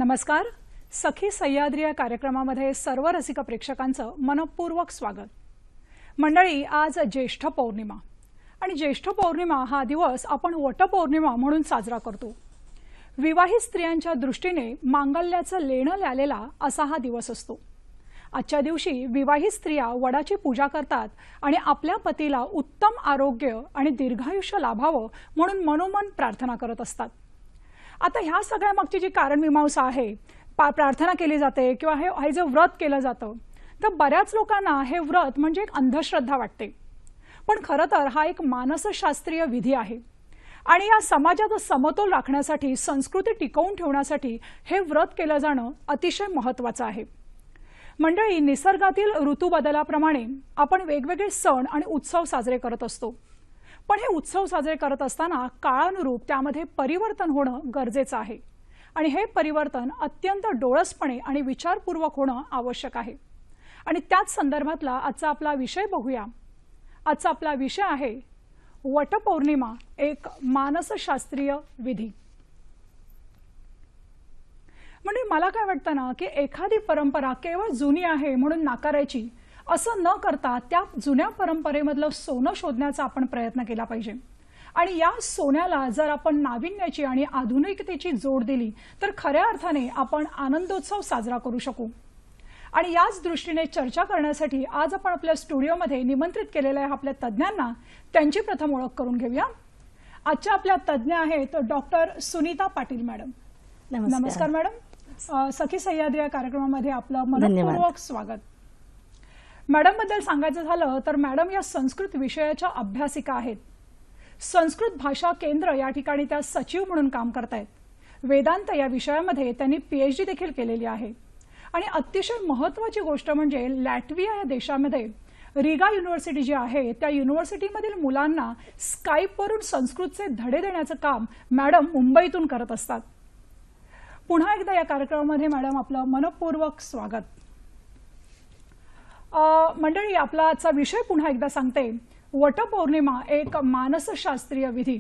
नमस्कार. सखी सह्याद्री या कार्यक्रमामध्ये सर्व रसिक प्रेक्षकांचं मनपूर्वक स्वागत. मंडळी, आज ज्येष्ठ पौर्णिमा आणि ज्येष्ठ पौर्णिमा हा दिवस आपण वटपौर्णिमा म्हणून साजरा करतो. विवाहित स्त्रियांच्या दृष्टीने मांगल्याचं लेणं ल्यालेला असा हा दिवस असतो. आजच्या दिवशी विवाहित स्त्रिया वडाची पूजा करतात आणि आपल्या पतीला उत्तम आरोग्य आणि दीर्घायुष्य लाभावं म्हणून मनोमन प्रार्थना करत असतात. आता ह्या सगळ्या मागची जी कारणमीमांसा आहे, प्रार्थना केली जाते किंवा हे जे व्रत केलं जातं, तर बऱ्याच लोकांना हे व्रत म्हणजे एक अंधश्रद्धा वाटते. पण खरं तर हा एक मानसशास्त्रीय विधी आहे आणि या समाजाचा समतोल राखण्यासाठी, संस्कृती टिकवून ठेवण्यासाठी हे व्रत केलं जाणं अतिशय महत्त्वाचं आहे. मंडळी, निसर्गातील ऋतू बदलाप्रमाणे आपण वेगवेगळे सण आणि उत्सव साजरे करत असतो. पण हे उत्सव साजरे करत असताना काळानुरूप त्यामध्ये परिवर्तन होणं गरजेचं आहे आणि हे परिवर्तन अत्यंत डोळसपणे आणि विचारपूर्वक होणं आवश्यक आहे. आणि त्याच संदर्भातला आजचा आपला विषय बघूया. आजचा आपला विषय आहे वटपौर्णिमा, एक मानसशास्त्रीय विधी. म्हणजे मला काय वाटतं ना, की एखादी परंपरा केवळ जुनी आहे म्हणून नाकारायची असं न करता त्या जुन्या परंपरेमधलं सोनं शोधण्याचा आपण प्रयत्न केला पाहिजे. आणि या सोन्याला जर आपण नाविन्याची आणि आधुनिकतेची जोड दिली तर खऱ्या अर्थाने आपण आनंदोत्सव साजरा करू शकू. आणि याच दृष्टीने चर्चा करण्यासाठी आज आपण आपल्या स्टुडिओमध्ये निमंत्रित केलेल्या आपल्या तज्ज्ञांना त्यांची प्रथम ओळख करून घेऊया. आजच्या आपल्या तज्ज्ञ आहेत डॉक्टर सुनीता पाटील मॅडम. नमस्कार मॅडम. सखी सह्याद्री या कार्यक्रमामध्ये आपलं मनपूर्वक स्वागत. मॅडम बद्दल सांगायचं झालं तर मॅडम या संस्कृत विषयाच्या अभ्यासिका आहेत. संस्कृत भाषा केंद्र या ठिकाणी त्या सचिव म्हणून काम करतायत. वेदांत या विषयामध्ये त्यांनी PhD देखील केलेली आहे. आणि अतिशय महत्त्वाची गोष्ट म्हणजे लॅटविया या देशामध्ये रिगा युनिव्हर्सिटी जी आहे त्या युनिव्हर्सिटीमधील मुलांना स्काईपवरून संस्कृतचे धडे देण्याचं काम मॅडम मुंबईतून करत असतात. पुन्हा एकदा या कार्यक्रमामध्ये मॅडम आपलं मनपूर्वक स्वागत. मंडळी, आपला आजचा विषय पुन्हा एकदा सांगते. वटपौर्णिमा, एक मानसशास्त्रीय विधी.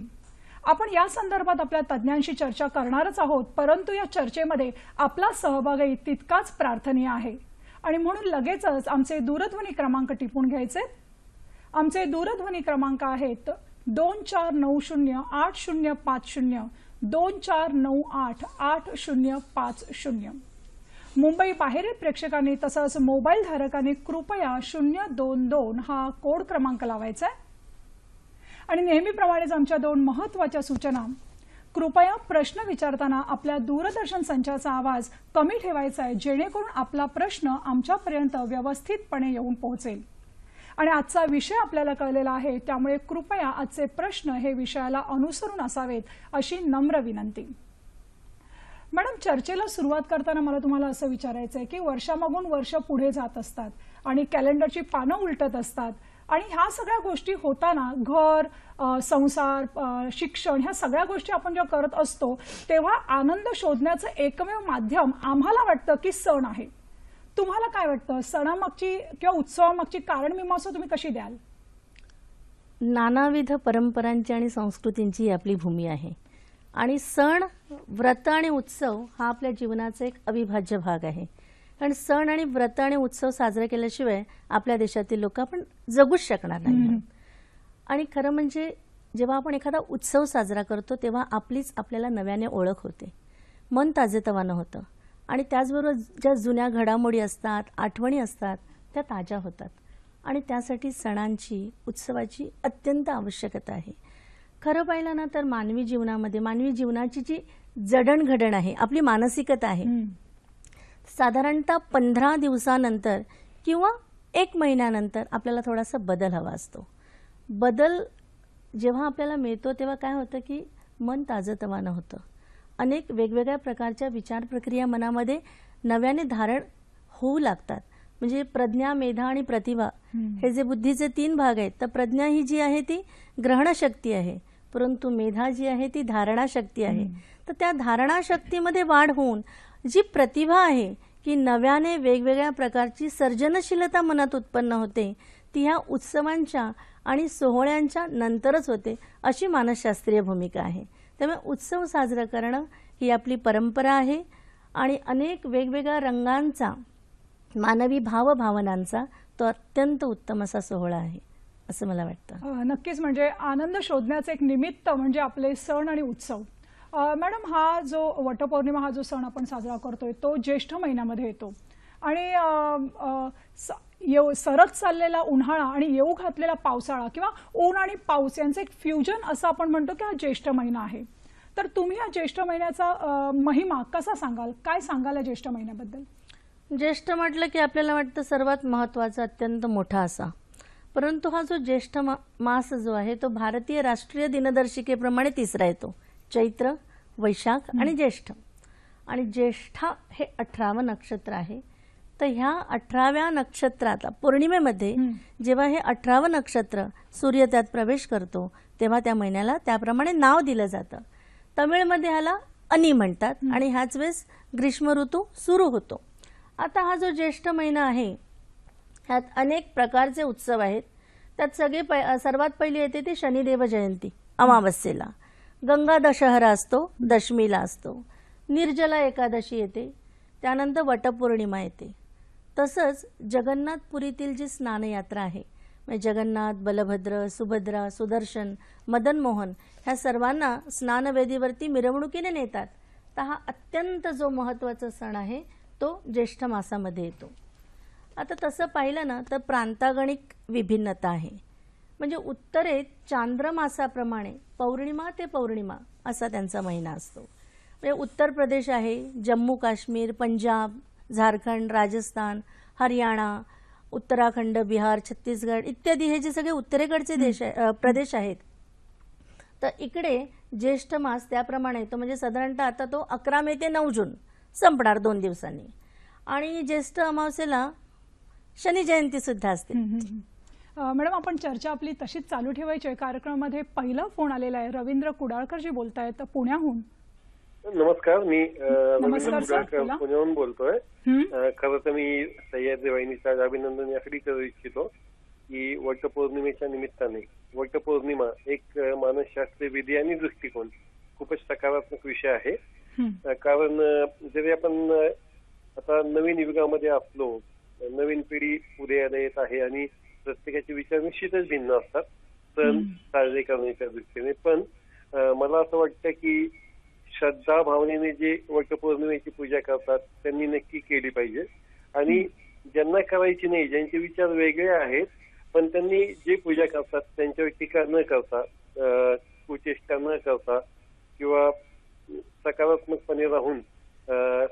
आपण या संदर्भात आपल्या तज्ज्ञांशी चर्चा करणारच आहोत, परंतु या चर्चेमध्ये आपला सहभागही तितकाच प्रार्थनीय आहे. आणि म्हणून लगेचच आमचे दूरध्वनी क्रमांक टिपून घ्यायचे. आमचे दूरध्वनी क्रमांक आहेत 24908050, 24988050. मुंबई बाहेरील प्रेक्षकांनी तसंच मोबाईल धारकांनी कृपया 022 हा कोड क्रमांक लावायचा आहे. आणि नेहमीप्रमाणेच आमच्या दोन महत्त्वाच्या सूचना. कृपया प्रश्न विचारताना आपल्या दूरदर्शन संचाचा आवाज कमी ठेवायचा आहे, जेणेकरून आपला प्रश्न आमच्यापर्यंत व्यवस्थितपणे येऊन पोहोचेल. आणि आजचा विषय आपल्याला कळलेला आहे, त्यामुळे कृपया आजचे प्रश्न हे विषयाला अनुसरून असावेत अशी नम्र विनंती. मॅडम, चर्चेला सुरुवात करताना मला तुम्हाला असं विचारायचं आहे की वर्षामागून वर्ष पुढे जात असतात आणि कॅलेंडरची पानं उलटत असतात आणि ह्या सगळ्या गोष्टी होताना घर, संसार, शिक्षण ह्या सगळ्या गोष्टी आपण जेव्हा करत असतो तेव्हा आनंद शोधण्याचं एकमेव माध्यम आम्हाला वाटतं की सण आहे. तुम्हाला काय वाटतं, सणामागची किंवा उत्सवामागची कारणमीमांसा तुम्ही कशी द्याल? नानाविध परंपरांची आणि संस्कृतींची ही आपली भूमी आहे आणि सण, व्रत आणि उत्सव हा आपल्या जीवनाचा एक अविभाज्य भाग आहे. कारण सण आणि व्रत आणि उत्सव साजरे केल्याशिवाय आपल्या देशातील लोक आपण जगूच शकणार नाही. आणि खरं म्हणजे जेव्हा आपण एखादा उत्सव साजरा करतो तेव्हा आपल्याला नव्याने ओळख होते, मन ताजेतवानं होतं आणि त्याचबरोबर ज्या जुन्या घडामोडी असतात, आठवणी असतात, त्या ताज्या होतात. आणि त्यासाठी सणांची, उत्सवाची अत्यंत आवश्यकता आहे. खरं पाहिलं ना तर मानवी जीवनामध्ये, मानवी जीवनाची जी जडणघडण आहे, आपली मानसिकता आहे, साधारणतः 15 दिवसानंतर किंवा 1 महिन्यानंतर आपल्याला थोडासा बदल हवा असतो. बदल जेव्हा आपल्याला मिळतो तेव्हा काय होतं की मन ताजतवानं होतं. अनेक वेगवेगळ्या प्रकारच्या विचार प्रक्रिया मनामध्ये नव्याने धारण होऊ लागतात. म्हणजे प्रज्ञा, मेधा आणि प्रतिभा हे जे बुद्धीचे 3 भाग आहेत, तर प्रज्ञा ही जी आहे ती ग्रहणशक्ती आहे, परंतु मेधा जी आहे ती धारणाशक्ती आहे. तर त्या धारणाशक्तीमध्ये वाढ होऊन जी प्रतिभा आहे की नव्याने वेगवेगळ्या प्रकारची सर्जनशीलता मनात उत्पन्न होते, ती ह्या उत्सवांच्या आणि सोहळ्यांच्या नंतरच होते, अशी मानसशास्त्रीय भूमिका आहे. त्यामुळे उत्सव साजरा करणं ही आपली परंपरा आहे आणि अनेक वेगवेगळ्या रंगांचा, मानवी भावभावनांचा तो अत्यंत उत्तम असा सोहळा आहे असं मला वाटतं. नक्कीच, म्हणजे आनंद शोधण्याचं एक निमित्त म्हणजे आपले सण आणि उत्सव. मॅडम, हा जो वटपौर्णिमा हा जो सण आपण साजरा करतोय तो ज्येष्ठ महिन्यामध्ये येतो आणि सरत चाललेला उन्हाळा आणि येऊ घातलेला पावसाळा किंवा ऊन आणि पाऊस यांचं एक फ्युजन असं आपण म्हणतो की हा ज्येष्ठ महिना आहे. तर तुम्ही या ज्येष्ठ महिन्याचा महिमा कसा सांगाल, काय सांगाल या ज्येष्ठ महिन्याबद्दल? ज्येष्ठ म्हटलं की आपल्याला वाटतं सर्वात महत्त्वाचा, अत्यंत मोठा असा. परंतु हा जो ज्येष्ठ मास जो आहे तो भारतीय राष्ट्रीय दिनदर्शिकेप्रमाणे तिसरा येतो. चैत्र, वैशाख आणि ज्येष्ठ. आणि ज्येष्ठ हे 18वं नक्षत्र आहे. तर ह्या 18व्या नक्षत्रात पौर्णिमेमध्ये जेव्हा हे 18वं नक्षत्र सूर्य त्यात प्रवेश करतो तेव्हा त्या महिन्याला त्याप्रमाणे नाव दिलं जातं. तमिळमध्ये ह्याला अनी म्हणतात आणि ह्याच वेळेस ग्रीष्म ऋतू सुरू होतो. आता हा जो ज्येष्ठ महिना आहे ह्यात अनेक प्रकारचे उत्सव आहेत. त्यात सर्वात पहिली येते ती शनिदेव जयंती अमावस्येला. गंगा दशहरा असतो, दशमीला असतो. निर्जला एकादशी येते, त्यानंतर वटपौर्णिमा येते. तसंच जगन्नाथपुरीतील जी स्नानयात्रा आहे म्हणजे जगन्नाथ, बलभद्र, सुभद्रा, सुदर्शन, मदन मोहन ह्या सर्वांना स्नानवेदीवरती मिरवणुकीने नेतात. तर हा अत्यंत जो महत्त्वाचा सण आहे तो ज्येष्ठ मासामध्ये येतो. आता तसं पाहिलं ना तर प्रांतागणिक विभिन्नता आहे. म्हणजे उत्तरेत चांद्रमासाप्रमाणे पौर्णिमा ते पौर्णिमा असा त्यांचा महिना असतो. म्हणजे उत्तर प्रदेश आहे, जम्मू काश्मीर, पंजाब, झारखंड, राजस्थान, हरियाणा, उत्तराखंड, बिहार, छत्तीसगड इत्यादी हे जे सगळे उत्तरेकडचे प्रदेश आहेत. तर इकडे ज्येष्ठ मास त्याप्रमाणे येतो. म्हणजे साधारणतः आता तो 11 मे ते 9 जून संपणार 2 दिवसांनी. आणि ज्येष्ठ अमावस्येला शनी जयंती सुद्धा असते. मॅडम, आपण चर्चा आपली तशीच चालू ठेवायची. कार्यक्रमामध्ये पहिला फोन आलेला आहे. रवींद्र कुडाळकर जी बोलतायत पुण्याहून. नमस्कार, मी नमस्कार सर, बोला. पुण्याहून बोलतोय. खरं तर मी सह्याद्री वाहिनीचा अभिनंदन यासाठी करू इच्छितो की वटपौर्णिमेच्या निमित्ताने वटपौर्णिमा एक मानसशास्त्रीय विधी आणि दृष्टिकोन खूपच सकारात्मक विषय आहे. कारण जरी आपण आता नवीन युगामध्ये असलो, नवीन पिढी उदयाला येत आहे आणि प्रत्येकाचे विचार निश्चितच भिन्न असतात सण साजरे करण्याच्या दृष्टीने. पण मला असं वाटतं की श्रद्धा भावनेने जे वटपौर्णिमेची पूजा करतात त्यांनी नक्की केली पाहिजे. आणि ज्यांना करायची नाही, ज्यांचे विचार वेगळे आहेत पण त्यांनी जे पूजा करतात त्यांच्यावर टीका न करता, कुचेष्टा न करता किंवा सकारात्मकपणे राहून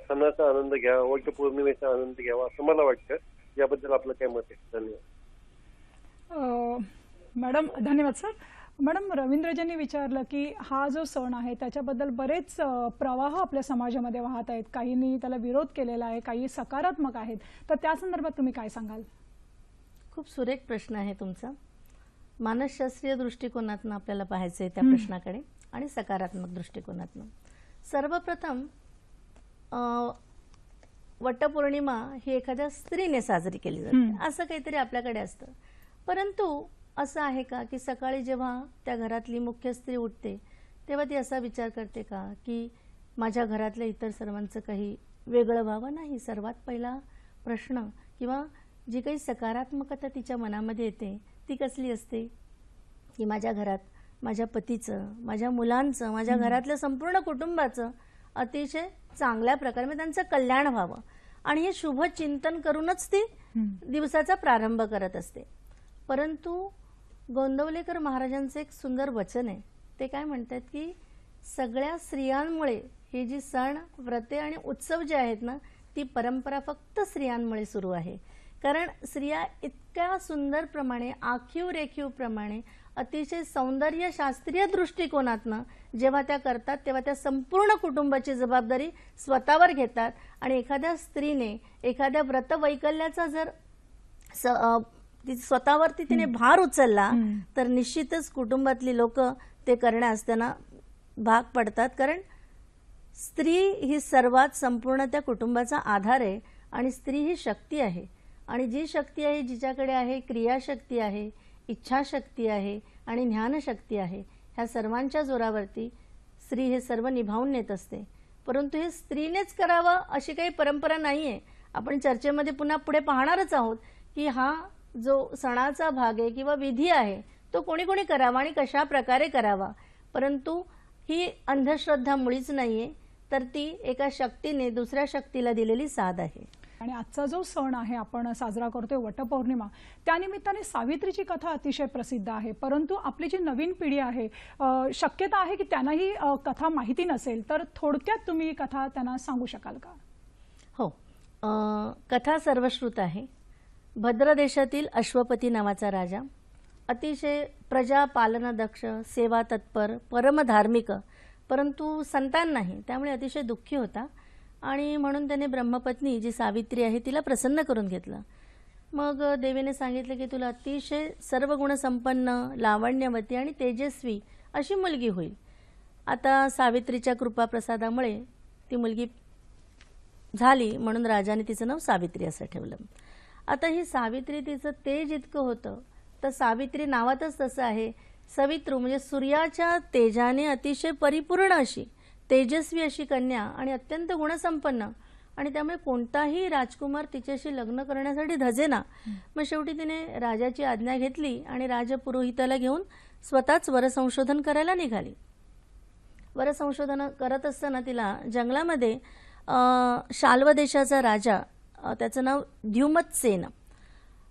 सणाचा आनंद घ्यावा, वटपौर्णिमेचा आनंद घ्यावा असं मला वाटतं. याबद्दल आपलं काय मत आहे? धन्यवाद मॅडम. धन्यवाद सर. मॅडम, रवींद्रजींनी विचारलं की हा जो सण आहे त्याच्याबद्दल बरेच प्रवाह आपल्या समाजामध्ये वाहत आहेत. काहींनी त्याला विरोध केलेला आहे, काही सकारात्मक आहेत. तर त्या संदर्भात तुम्ही काय सांगाल? खूप सुरेख प्रश्न आहे तुमचा. मानसशास्त्रीय दृष्टिकोनातून आपल्याला पाहायचं आहे त्या प्रश्नाकडे आणि सकारात्मक दृष्टिकोनातून. सर्वप्रथम वटपौर्णिमा ही एखाद्या स्त्रीने साजरी केली जाते असं काहीतरी आपल्याकडे असतं. परंतु असं आहे का की सकाळी जेव्हा त्या घरातली मुख्य स्त्री उठते तेव्हा ती असा विचार करते का की माझ्या घरातल्या इतर सर्वांचं काही वेगळं व्हावं? नाही. सर्वात पहिला प्रश्न किंवा जी काही सकारात्मकता तिच्या मनामध्ये येते ती कसली असते की माझ्या घरात माझ्या पतीचं, माझ्या मुलांचं, माझ्या घरातल्या संपूर्ण कुटुंबाचं अतिशय चांगल्या प्रकारे म्हणजे त्यांचं कल्याण व्हावं. आणि हे शुभ चिंतन करूनच ती दिवसाचा प्रारंभ करत असते. परंतु गोंदवलेकर महाराजांचं एक सुंदर वचन आहे. ते काय म्हणतात की सगळ्या स्त्रियांमुळे ही जी सण, व्रते आणि उत्सव जे आहेत ना ती परंपरा फक्त स्त्रियांमुळे सुरू आहे. कारण स्त्रिया इतक्या सुंदर प्रमाणे, आखीव रेखीव प्रमाणे, अतिशय सौंदर्य शास्त्रीय दृष्टिकोनातनं जेव्हा त्या करतात तेव्हा त्या संपूर्ण कुटुंबाची जबाबदारी स्वतःवर घेतात. आणि एखाद्या स्त्रीने एखाद्या व्रतवैकल्याचा जर स्वतःवरती तिने भार उचलला तर निश्चितच कुटुंबातली लोक ते करण्यास त्यांना भाग पडतात. कारण स्त्री ही सर्वात संपूर्ण त्या कुटुंबाचा आधार आहे आणि स्त्री ही शक्ती आहे. आणि जी शक्ती आहे, जिच्याकडे आहे क्रियाशक्ती आहे, इच्छाशक्ती आहे आणि ज्ञानशक्ती आहे, ह्या सर्वांच्या जोरावरती स्त्री हे सर्व निभावून नेत असते. परंतु हे स्त्रीनेच करावं अशी काही परंपरा नाहीये. आपण चर्चेमध्ये पुन्हा पुढे पाहणारच आहोत की हा जो सणाचा भाग आहे किंवा विधी आहे तो कोणी कोणी करावा आणि कशा प्रकारे करावा. परंतु ही अंधश्रद्धा मुळीच नाहीये, तर ती एका शक्तीने दुसऱ्या शक्तीला दिलेली साथ आहे. आणि आजचा जो सण आहे आपण साजरा करतोय वटपौर्णिमा, त्यानिमित्ताने सावित्रीची कथा अतिशय प्रसिद्ध आहे. परंतु आपली जी नवीन पिढी आहे, शक्यता आहे की त्यांनाही कथा माहिती नसेल, तर थोडक्यात तुम्ही कथा त्यांना सांगू शकाल का? हो, कथा सर्वश्रुत आहे. भद्र देशातील अश्वपती नावाचा राजा अतिशय प्रजापालनदक्ष, सेवा तत्पर, परमधार्मिक, परंतु संतान नाही, त्यामुळे अतिशय दुःखी होता. आणि म्हणून त्याने ब्रह्मपत्नी जी सावित्री आहे तिला प्रसन्न करून घेतलं. मग देवीने सांगितलं की तुला अतिशय सर्व गुणसंपन्न, लावण्यवती आणि तेजस्वी अशी मुलगी होईल. आता सावित्रीच्या कृपाप्रसादामुळे ती मुलगी झाली, म्हणून राजाने तिचं नाव सावित्री असं ठेवलं. आता ही सावित्री, तिचं तेज इतकं होतं, तर सावित्री नावातच तसं आहे. सवितृ म्हणजे सूर्याच्या तेजाने अतिशय परिपूर्ण अशी, तेजस्वी अशी कन्या आणि अत्यंत गुणसंपन्न. आणि त्यामुळे कोणताही राजकुमार तिच्याशी लग्न करण्यासाठी धजेना. मग शेवटी तिने राजाची आज्ञा घेतली आणि राजपुरोहिताला घेऊन स्वतःच वरसंशोधन करायला निघाली. वरसंशोधन करत असताना तिला जंगलामध्ये शाल्व देशाचा राजा, त्याचं नाव द्युमत्सेन,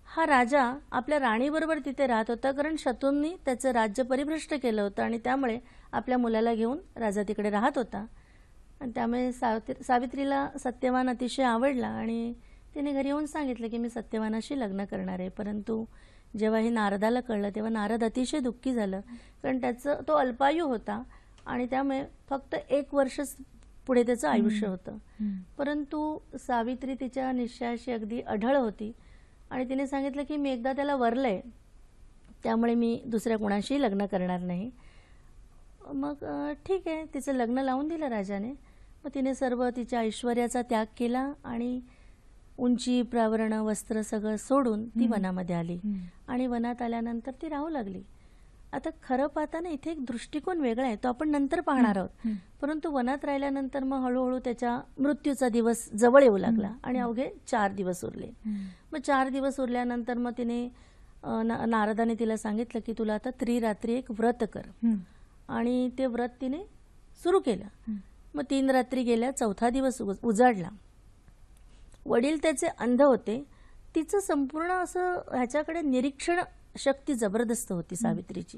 हा राजा आपल्या राणीबरोबर तिथे राहत होता. कारण शत्रूंनी त्याचं राज्य परिभ्रष्ट केलं होतं आणि त्यामुळे आपल्या मुलाला घेऊन राजा तिकडे राहत होता. आणि त्यामुळे सावित्रीला सत्यवान अतिशय आवडला आणि तिने घरी येऊन सांगितलं की मी सत्यवानाशी लग्न करणार आहे. परंतु जेव्हा हे नारदाला कळलं तेव्हा नारद अतिशय दुःखी झालं, कारण तो अल्पायू होता आणि त्यामुळे फक्त 1 वर्षच पुढे त्याचं आयुष्य होतं. परंतु सावित्री तिच्या निश्चयाशी अगदी अढळ होती आणि तिने सांगितलं की मी एकदा त्याला वरलंय, त्यामुळे मी दुसऱ्या कोणाशी लग्न करणार नाही. मग ठीक आहे, तिचं लग्न लावून दिलं राजाने. मग तिने सर्व तिच्या ऐश्वर्याचा त्याग केला आणि उंची, प्रावरण, वस्त्र सगळं सोडून ती वनामध्ये आली. आणि वनात आल्यानंतर ती राहू लागली. आता खरं पाहताना इथे एक दृष्टिकोन वेगळा आहे, तो आपण नंतर पाहणार आहोत. परंतु वनात राहिल्यानंतर मग हळूहळू त्याच्या मृत्यूचा दिवस जवळ येऊ लागला आणि अवघे 4 दिवस उरले. मग 4 दिवस उरल्यानंतर मग तिने नारदाने तिला सांगितलं की तुला आता त्रिरात्री एक व्रत कर. आणि ते व्रत तिने सुरू केलं. मग 3 रात्री गेल्या, 4था दिवस उजाडला. वडील त्याचे अंध होते. तिचं संपूर्ण असं ह्याच्याकडे निरीक्षण शक्ती जबरदस्त होती सावित्रीची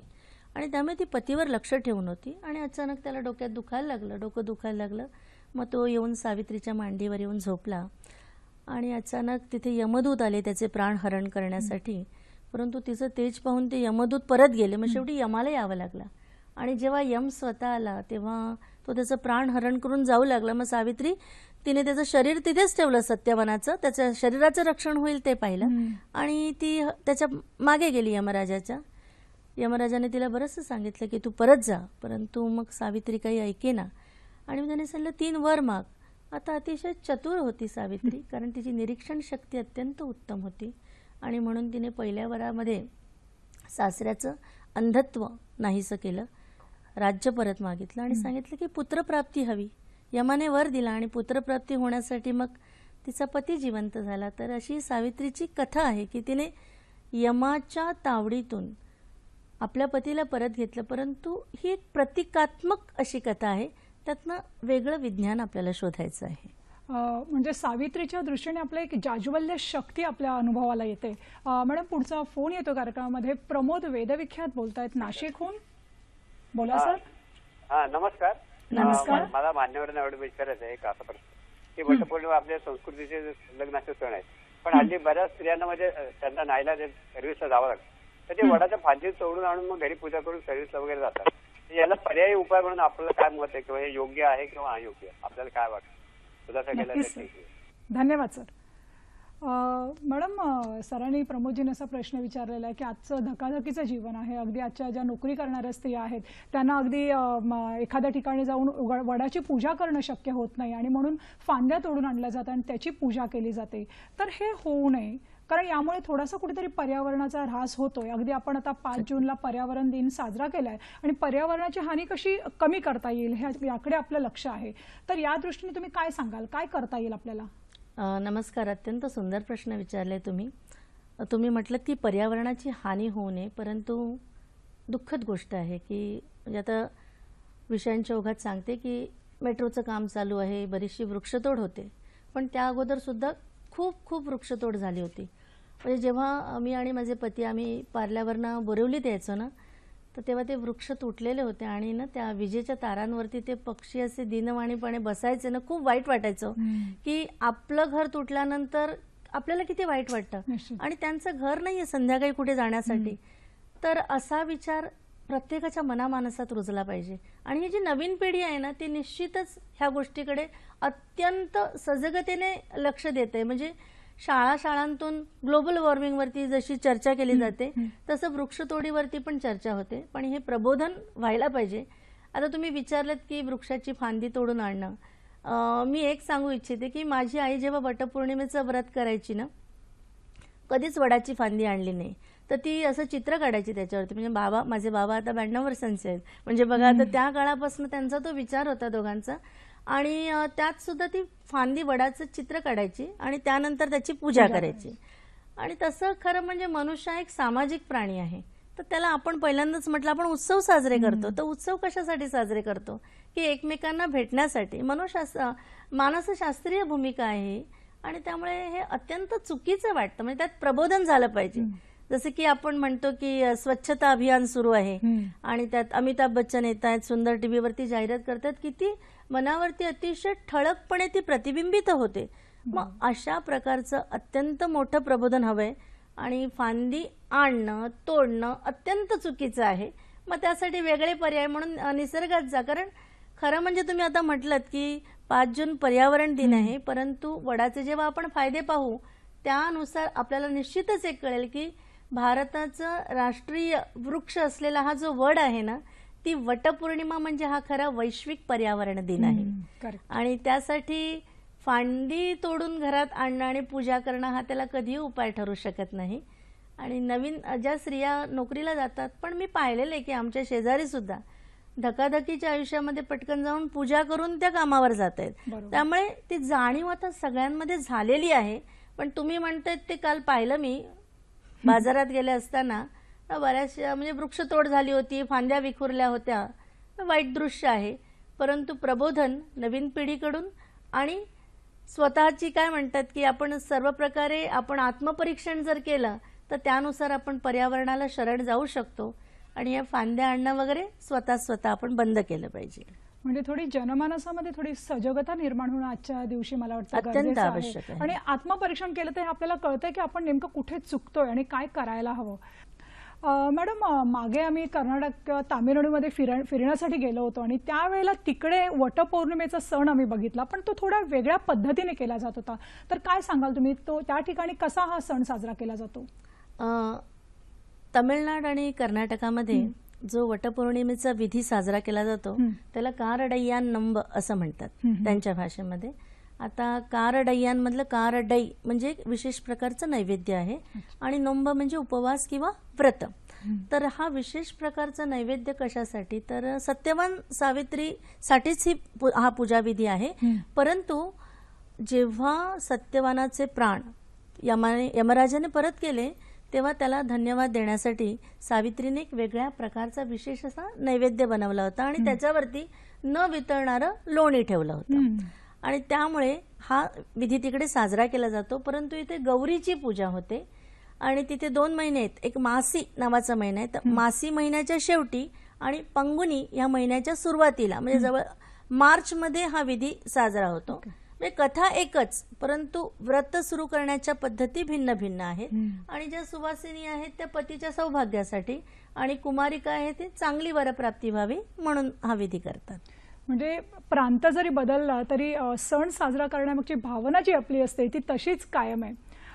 आणि त्यामुळे ती पतीवर लक्ष ठेवून होती. आणि अचानक त्याला डोक्यात दुखायला लागलं, डोकं दुखायला लागलं. मग तो येऊन सावित्रीच्या मांडीवर येऊन झोपला आणि अचानक तिथे यमदूत आले त्याचे प्राण हरण करण्यासाठी. परंतु तिचं तेज पाहून ते यमदूत परत गेले. मग शेवटी यमाला यावं लागलं आणि जेव्हा यम स्वतः आला तेव्हा तो त्याचं प्राण हरण करून जाऊ लागला. मग सावित्री तिने त्याचं शरीर तिथेच ठेवलं सत्यवानाचं, त्याच्या शरीराचं रक्षण होईल ते पाहिलं आणि ती त्याच्या मागे गेली यमराजाच्या. यमराजाने तिला बरंचसं सांगितलं की तू परत जा, परंतु मग सावित्री काही ऐकेना आणि त्याने सांगितलं 3 वर माग. आता अतिशय चतुर होती सावित्री, कारण तिची निरीक्षण शक्ती अत्यंत उत्तम होती आणि म्हणून तिने पहिल्या वरामध्ये सासऱ्याचं अंधत्व नाहीसं केलं, राज्य परत मागितलं आणि सांगितलं की पुत्रप्राप्ती हवी. यमाने वर दिला आणि पुत्रप्राप्ती होण्यासाठी मग तिचा पती जिवंत झाला. तर अशी सावित्रीची कथा आहे की तिने यमाच्या तावडीतून आपल्या पतीला परत घेतलं. परंतु ही एक प्रतिकात्मक अशी कथा आहे, त्यातनं वेगळं विज्ञान आपल्याला शोधायचं आहे. म्हणजे सावित्रीच्या दृष्टीने आपल्या एक जाज्वल्य शक्ती आपल्या अनुभवाला येते. मॅडम, पुढचा फोन येतो कार्यक्रमामध्ये. प्रमोद वेदविख्यात बोलतायत नाशिकहून. बोला सर. हा, नमस्कार. नमस्कार. मला मान्यवरांना एवढं विचारायचं आहे का, असा प्रश्न की वटपौर्णिमा आपल्या संस्कृतीचे लग्नाचे सण आहेत, पण हल्ली बऱ्याच स्त्रियांना म्हणजे त्यांना नाहीला सर्व्हिसला जावं लागतं, तर ते वडाच्या फांदी तोडून आणून मग घरी पूजा करून सर्व्हिसला वगैरे जातात. याला पर्यायी उपाय म्हणून आपल्याला काय मत आहे, किंवा हे योग्य आहे किंवा अयोग्य, आपल्याला काय वाटतं? तुला धन्यवाद सर. मॅडम, सरांनी प्रमोदजींना असा प्रश्न विचारलेला आहे की आजचं धकाधकीचं जीवन आहे, अगदी आजच्या ज्या नोकरी करणाऱ्या स्त्रिया आहेत त्यांना अगदी एखाद्या ठिकाणी जाऊन वडाची पूजा करणं शक्य होत नाही आणि म्हणून फांद्या तोडून आणल्या जातात आणि त्याची पूजा केली जाते. तर हे होऊ नये, कारण यामुळे थोडासा कुठेतरी पर्यावरणाचा ऱ्हास होतोय. अगदी आपण आता 5 जूनला पर्यावरण दिन साजरा केलाय आणि पर्यावरणाची हानी कशी कमी करता येईल याकडे आपलं लक्ष आहे. तर या दृष्टीने तुम्ही काय सांगाल, काय करता येईल आपल्याला? नमस्कार. अत्यंत सुंदर प्रश्न विचारले तुम्ही. तुम्ही म्हटलं की पर्यावरणाची हानी होऊ नये, परंतु दुःखद गोष्ट आहे की म्हणजे आता विषयांच्या ओघात सांगते की मेट्रोचं काम चालू आहे, बरीचशी वृक्षतोड होते, पण त्या अगोदर सुद्धा खूप खूप वृक्षतोड झाली होती. म्हणजे जेव्हा मी आणि माझे पती आम्ही पार्ल्यावरनं बोरिवलीत यायचो ना, तर तेव्हा ते वृक्ष तुटलेले होते आणि ना त्या विजेच्या तारांवरती ते पक्षी असे दिनवाणीपणे बसायचे ना, खूप वाईट वाटायचं की आपलं घर तुटल्यानंतर आपल्याला किती वाईट वाटतं आणि त्यांचं घर नाहीये संध्याकाळी कुठे जाण्यासाठी. तर असा विचार प्रत्येकाच्या मनामानसात रुजला पाहिजे आणि ही जी नवीन पिढी आहे ना, ती निश्चितच ह्या गोष्टीकडे अत्यंत सजगतेने लक्ष देते. म्हणजे शाळांतून ग्लोबल वॉर्मिंगवरती जशी चर्चा केली जाते तसं वृक्षतोडीवरती पण चर्चा होते, पण हे प्रबोधन व्हायला पाहिजे. आता तुम्ही विचारलं की वृक्षाची फांदी तोडून आणणं, मी एक सांगू इच्छिते की माझी आई जेव्हा वटपौर्णिमेचं व्रत करायची ना, कधीच वडाची फांदी आणली नाही. तर ती असं चित्र काढायची त्याच्यावरती. म्हणजे माझे बाबा आता 92 वर्षांचे आहेत, म्हणजे बघा आता त्या काळापासून त्यांचा तो विचार होता दोघांचा. आणि त्यात सुद्धा ती फांदी वडाचं चित्र काढायची आणि त्यानंतर त्याची पूजा करायची. आणि तसं खरं म्हणजे मनुष्य एक सामाजिक प्राणी आहे. तर त्याला आपण पहिल्यांदाच म्हटलं आपण उत्सव साजरे करतो, तर उत्सव कशासाठी साजरे करतो की एकमेकांना भेटण्यासाठी. मानसशास्त्रीय भूमिका आहे आणि त्यामुळे हे अत्यंत चुकीचं वाटतं. म्हणजे त्यात प्रबोधन झालं पाहिजे. जसं की आपण म्हणतो की स्वच्छता अभियान सुरू आहे आणि त्यात अमिताभ बच्चन येत आहेत, सुंदर टीव्हीवरती जाहिरात करतात, किती मनावरती अतिशय ठळकपणे ती प्रतिबिंबित होते. मग अशा प्रकारचं अत्यंत मोठं प्रबोधन हवंय आणि फांदी आणणं तोडणं अत्यंत चुकीचं आहे. मग त्यासाठी वेगळे पर्याय म्हणून निसर्गात जा. कारण खरं म्हणजे तुम्ही आता म्हटलं की 5 जून पर्यावरण दिन आहे, परंतु वडाचे जेव्हा आपण फायदे पाहू त्यानुसार आपल्याला निश्चितच एक कळेल की भारताचा राष्ट्रीय वृक्ष असलेला हा जो वड आहे ना, ती वटपौर्णिमा म्हणजे हा खरा वैश्विक पर्यावरण दिन आहे. आणि त्यासाठी फांदी तोडून घरात आणणं आणि पूजा करणं हा त्याला कधीही उपाय ठरू शकत नाही. आणि नवीन ज्या स्त्रिया नोकरीला जातात, पण मी पाहिलेलं आहे की आमच्या शेजारी सुद्धा धकाधकीच्या आयुष्यामध्ये पटकन जाऊन पूजा करून त्या कामावर जात आहेत. त्यामुळे ती जाणीव आता सगळ्यांमध्ये झालेली आहे. पण तुम्ही म्हणतायत ते काल पाहिलं मी बाजारात गेले असताना, बऱ्याचशा म्हणजे वृक्षतोड झाली होती, फांद्या विखुरल्या होत्या, वाईट दृश्य आहे. परंतु प्रबोधन नवीन पिढीकडून आणि स्वतःची काय म्हणतात की आपण सर्व प्रकारे आपण आत्मपरीक्षण जर केलं तर त्यानुसार आपण पर्यावरणाला शरण जाऊ शकतो आणि या फांद्या आणणं वगैरे स्वतः आपण बंद केलं पाहिजे. म्हणजे थोडी जनमानसामध्ये थोडी सजगता निर्माण होणं आजच्या दिवशी मला वाटतं अत्यंत आवश्यक आहे. आणि आत्मपरीक्षण केलं तर आपल्याला कळतंय की आपण नेमकं कुठे चुकतोय आणि काय करायला हवं. मॅडम, मागे आम्ही कर्नाटक तामिळनाडूमध्ये फिरण्यासाठी गेलो होतो आणि त्यावेळेला तिकडे वटपौर्णिमेचा सण आम्ही बघितला, पण तो थोड्या वेगळ्या पद्धतीने केला जात होता. तर काय सांगाल तुम्ही, तो त्या ठिकाणी कसा हा सण साजरा केला जातो? तमिळनाडू आणि कर्नाटकामध्ये जो वटपौर्णिमेचा विधी साजरा केला जातो त्याला कारडय्यान नंब असं म्हणतात त्यांच्या भाषेमध्ये. आता कारडय्यान मधलं कारडई म्हणजे एक विशेष प्रकारचं नैवेद्य आहे आणि नोंब म्हणजे उपवास किंवा व्रत. तर हा विशेष प्रकारचा नैवेद्य कशासाठी, तर सत्यवान सावित्रीसाठीच हा पूजाविधी आहे. परंतु जेव्हा सत्यवानाचे प्राण यमराजाने परत केले तेव्हा त्याला धन्यवाद देण्यासाठी सावित्रीने एक वेगळ्या प्रकारचा विशेष असा नैवेद्य बनवला होता आणि त्याच्यावरती न वितळणारं लोणी ठेवलं होतं आणि त्यामुळे हा विधी तिकडे साजरा केला जातो. परंतु इथे गौरीची पूजा होते आणि तिथे 2 महिने आहेत. एक मासी नावाचा महिना आहे, तर मासी महिन्याच्या शेवटी आणि पंगुनी या महिन्याच्या सुरुवातीला म्हणजे जवळ मार्चमध्ये हा विधी साजरा होतो. म्हणजे कथा एकच, परंतु व्रत सुरू करण्याच्या पद्धती भिन्न भिन्न आहेत. आणि ज्या सुवासिनी आहेत त्या पतीच्या सौभाग्यासाठी आणि कुमारिका आहे ते चांगली वरप्राप्ती व्हावी म्हणून हा विधी करतात. म्हणजे प्रांत जरी बदलला तरी सण साजरा करण्यामागची भावना जी आपली असते ती तशीच कायम आहे.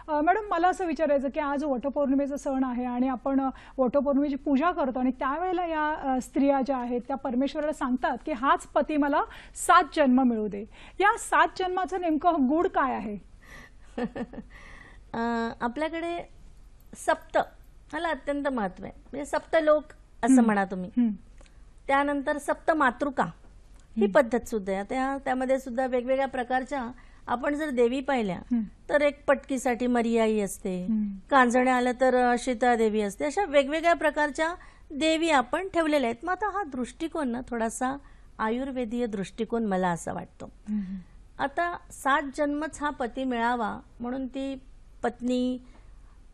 मॅडम मला असं विचारायचं की आज वटपौर्णिमेचा सण आहे आणि आपण वटपौर्णिमेची पूजा करतो आणि त्यावेळेला या स्त्रिया ज्या आहेत त्या परमेश्वराला सांगतात की हाच पती मला 7 जन्म मिळू दे. या 7 जन्माचं नेमकं गुड काय आहे? आपल्याकडे सप्त ह्याला अत्यंत महत्व आहे. म्हणजे सप्तलोक असं म्हणा तुम्ही. त्यानंतर सप्त मातृका ही पद्धत सुद्धा आहे. त्यामध्ये सुद्धा वेगवेगळ्या प्रकारच्या आपण जर देवी पाहिल्या तर एक पटकीसाठी मरियाई असते, कांजण्या आलं तर शीतळादेवी असते. अशा वेगवेगळ्या प्रकारच्या देवी आपण ठेवलेल्या आहेत. मग आता हा दृष्टिकोन ना थोडासा आयुर्वेदीय दृष्टिकोन मला असा वाटतो. आता 7 जन्मच हा पती मिळावा म्हणून ती पत्नी